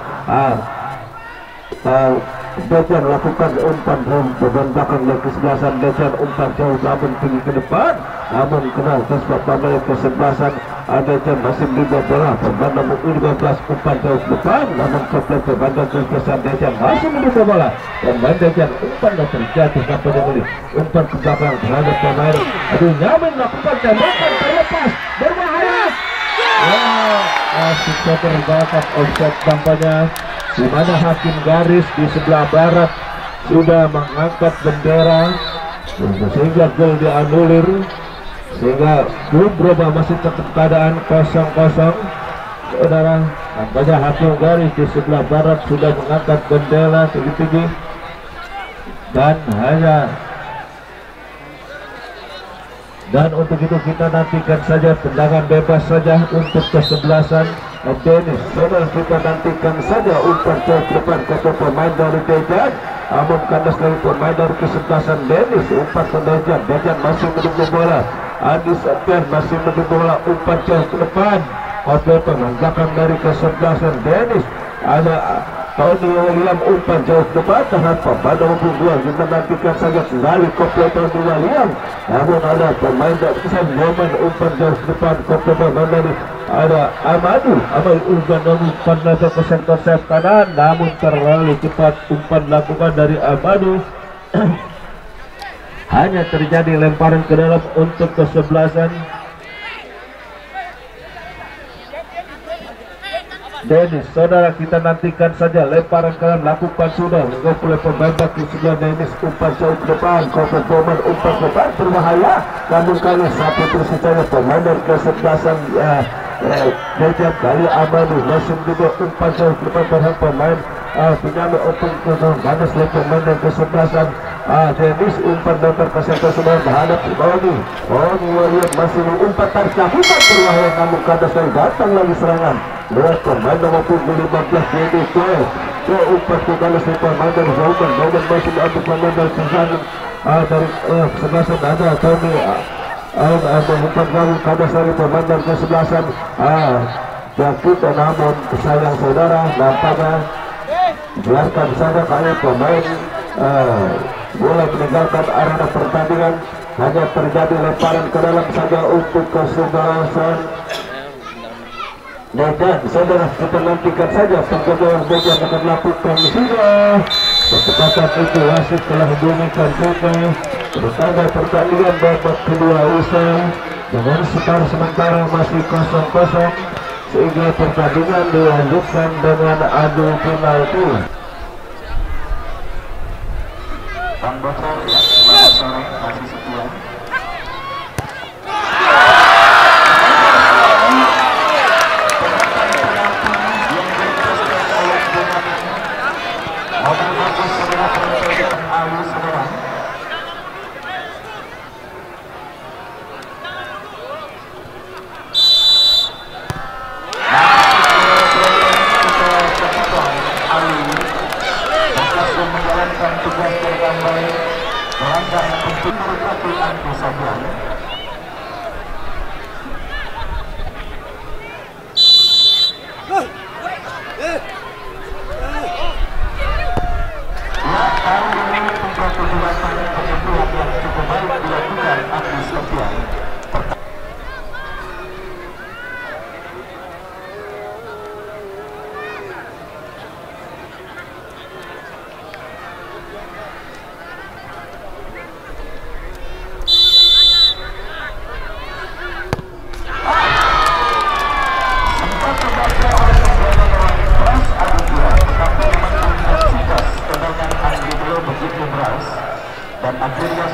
Dejan lakukan umpan beban belakang dari kesebelasan Dejan, umpan jauh namun tinggi ke depan, namun kenal kesebab pemain dari kesebelasan Dejan masih mencoba bola pemain nomor 15 umpan jauh ke depan, namun komplit pemain dari kesebelasan Dejan masih mencoba bola pemain Dejan, umpan dan terjatuh sampai dibeli umpan ke belakang terhadap pemain Nyamin melakukan tembakan terlepas berbahaya. Asik terbakar offset tampaknya, di mana hakim garis di sebelah barat sudah mengangkat bendera sehingga gol dianulir, sehingga belum berubah, masih tetap keadaan 0-0. Saudara, nampaknya hakim garis di sebelah barat sudah mengangkat bendera tinggi-tinggi, dan untuk itu kita nantikan saja tendangan bebas saja untuk kesebelasan Dennis. Saudara, kita nantikan saja umpan jauh ke depan ke pemain dari Dejan, namun kandas dari pemain dari kesebelasan Dennis, umpan ke Dejan masih menunggu bola, Andi Septian masih menunggu bola, umpan jauh ke depan oleh pemain belakang dari kesebelasan Dennis, ada Tony William umpan jauh ke depan terhadap pemain nomor 2. Kita nantikan saja kembali komplit Tony William, namun ada pemain dari Roman umpan jauh ke depan komplit pemain dari ada Amadu umpan lebar ke sektor sayap kanan, namun terlalu cepat umpan lakukan dari Amadu. Hanya terjadi lemparan ke dalam untuk kesebelasan Dennis. Saudara, kita nantikan saja lemparan kanan lakukan sudah oleh pemain baki sebelah Dennis, umpan jauh ke depan komplit pemain umpan ke depan berbahaya, namun kali satu terus saja pemain dari kesebelasan Dejan kali Amadu masih juga umpan jauh ke depan terhadap pemain Benjamin umpan ke ganas oleh pemain dari kesebelasan Dennis, umpan datar ke sektor sebelah menghadap Tony William masih umpan tarik lakukan berbahaya, namun kandas datang lagi serangan lewat pemain nomor 15 yaitu umpat ke kali setelah mandar Zauman masih diambil mandar Suhanan dari kesebelasan ada Tommy ada umpat baru Kadasari pemandar kesebelasan kita namun sayang saudara nampaknya biarkan saja kali pemain mulai meninggalkan arena pertandingan, hanya terjadi lemparan ke dalam saja untuk kesebelasan. Dan saudara kita nantikan saja penjaga bagian akan lakukan sudah kesempatan itu wasit telah memberikan juga bertanda pertandingan babak kedua usai dengan skor sementara masih 0-0 sehingga pertandingan dilanjutkan dengan adu penalti. Bang Bocor ya, Bang Bocor masih setia. menjalankan tugas dengan baik, melanggar untuk peraturan kesatuan. Dan akhirnya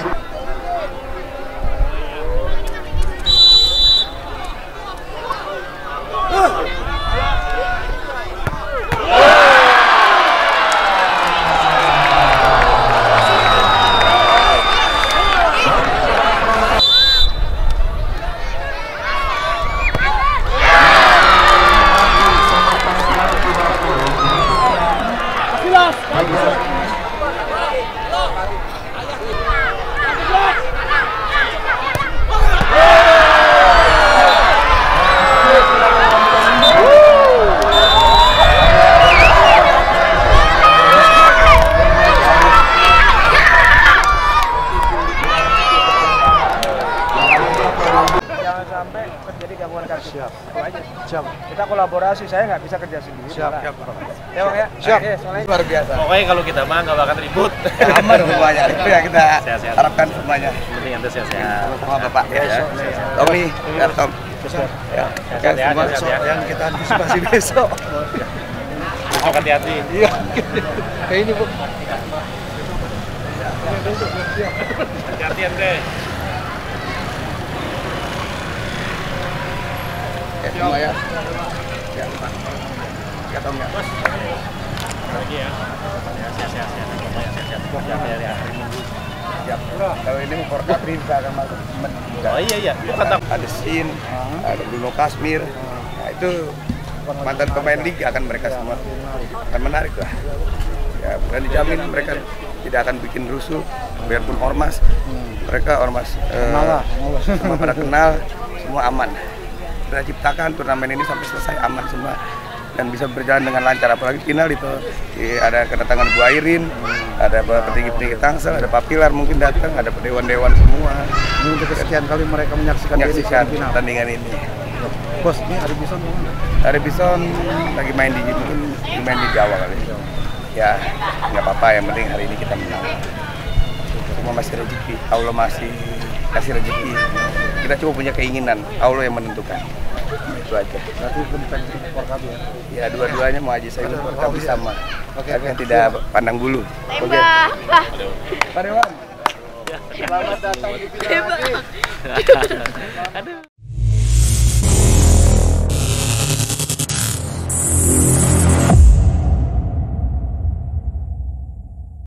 siap. Kita kolaborasi, saya nggak bisa kerja sendiri. Siap. Ya Bang ya. Siap. Luar biasa. Pokoknya kalau kita mah nggak bakal ribut. Aman semuanya. Itu yang kita Sehat-sehat. harapkan semuanya. Penting anda sehat-sehat. Sama Bapak ya. Tommy, ya Tom. Ya. Oke, semua yang kita antisipasi besok. Oh, hati-hati. Iya. Kayak ini, Bu. Hati-hati anda. Ya, semua ya. Ya, Pak. Ya, Tom ya. Lagi ya. Sehat-sehat. Ya. Siap. Kalau ini Forkat Rinsa akan masuk. Oh iya. Ada Sin, ada Bruno Kasmir. Nah, itu mantan pemain liga akan mereka semua. Akan menarik lah. Ya, bukan dijamin mereka tidak akan bikin rusuh, biarpun ormas. Mereka ormas semua pada kenal, semua aman. Kita ciptakan turnamen ini sampai selesai aman semua dan bisa berjalan dengan lancar, apalagi final itu ada kedatangan Bu Airin, ada petinggi-petinggi Tangsel, ada Pak Pilar mungkin datang, ada dewan-dewan semua. Ini untuk kesekian kali mereka menyaksikan pertandingan ini. Bos, ini Ari Bison mana? Ari Bison lagi main di Jawa kali. Ya, nggak apa-apa, yang penting hari ini kita menang. Semua masih rezeki, Allah masih kasih rezeki. Kita cuma punya keinginan, Allah yang menentukan. Itu aja. Berarti bukan Forkat ya? Ya, dua-duanya mau aja saya Forkat sama. Tapi tidak pandang bulu. Oke. Pak Dewan. Selamat datang di Final.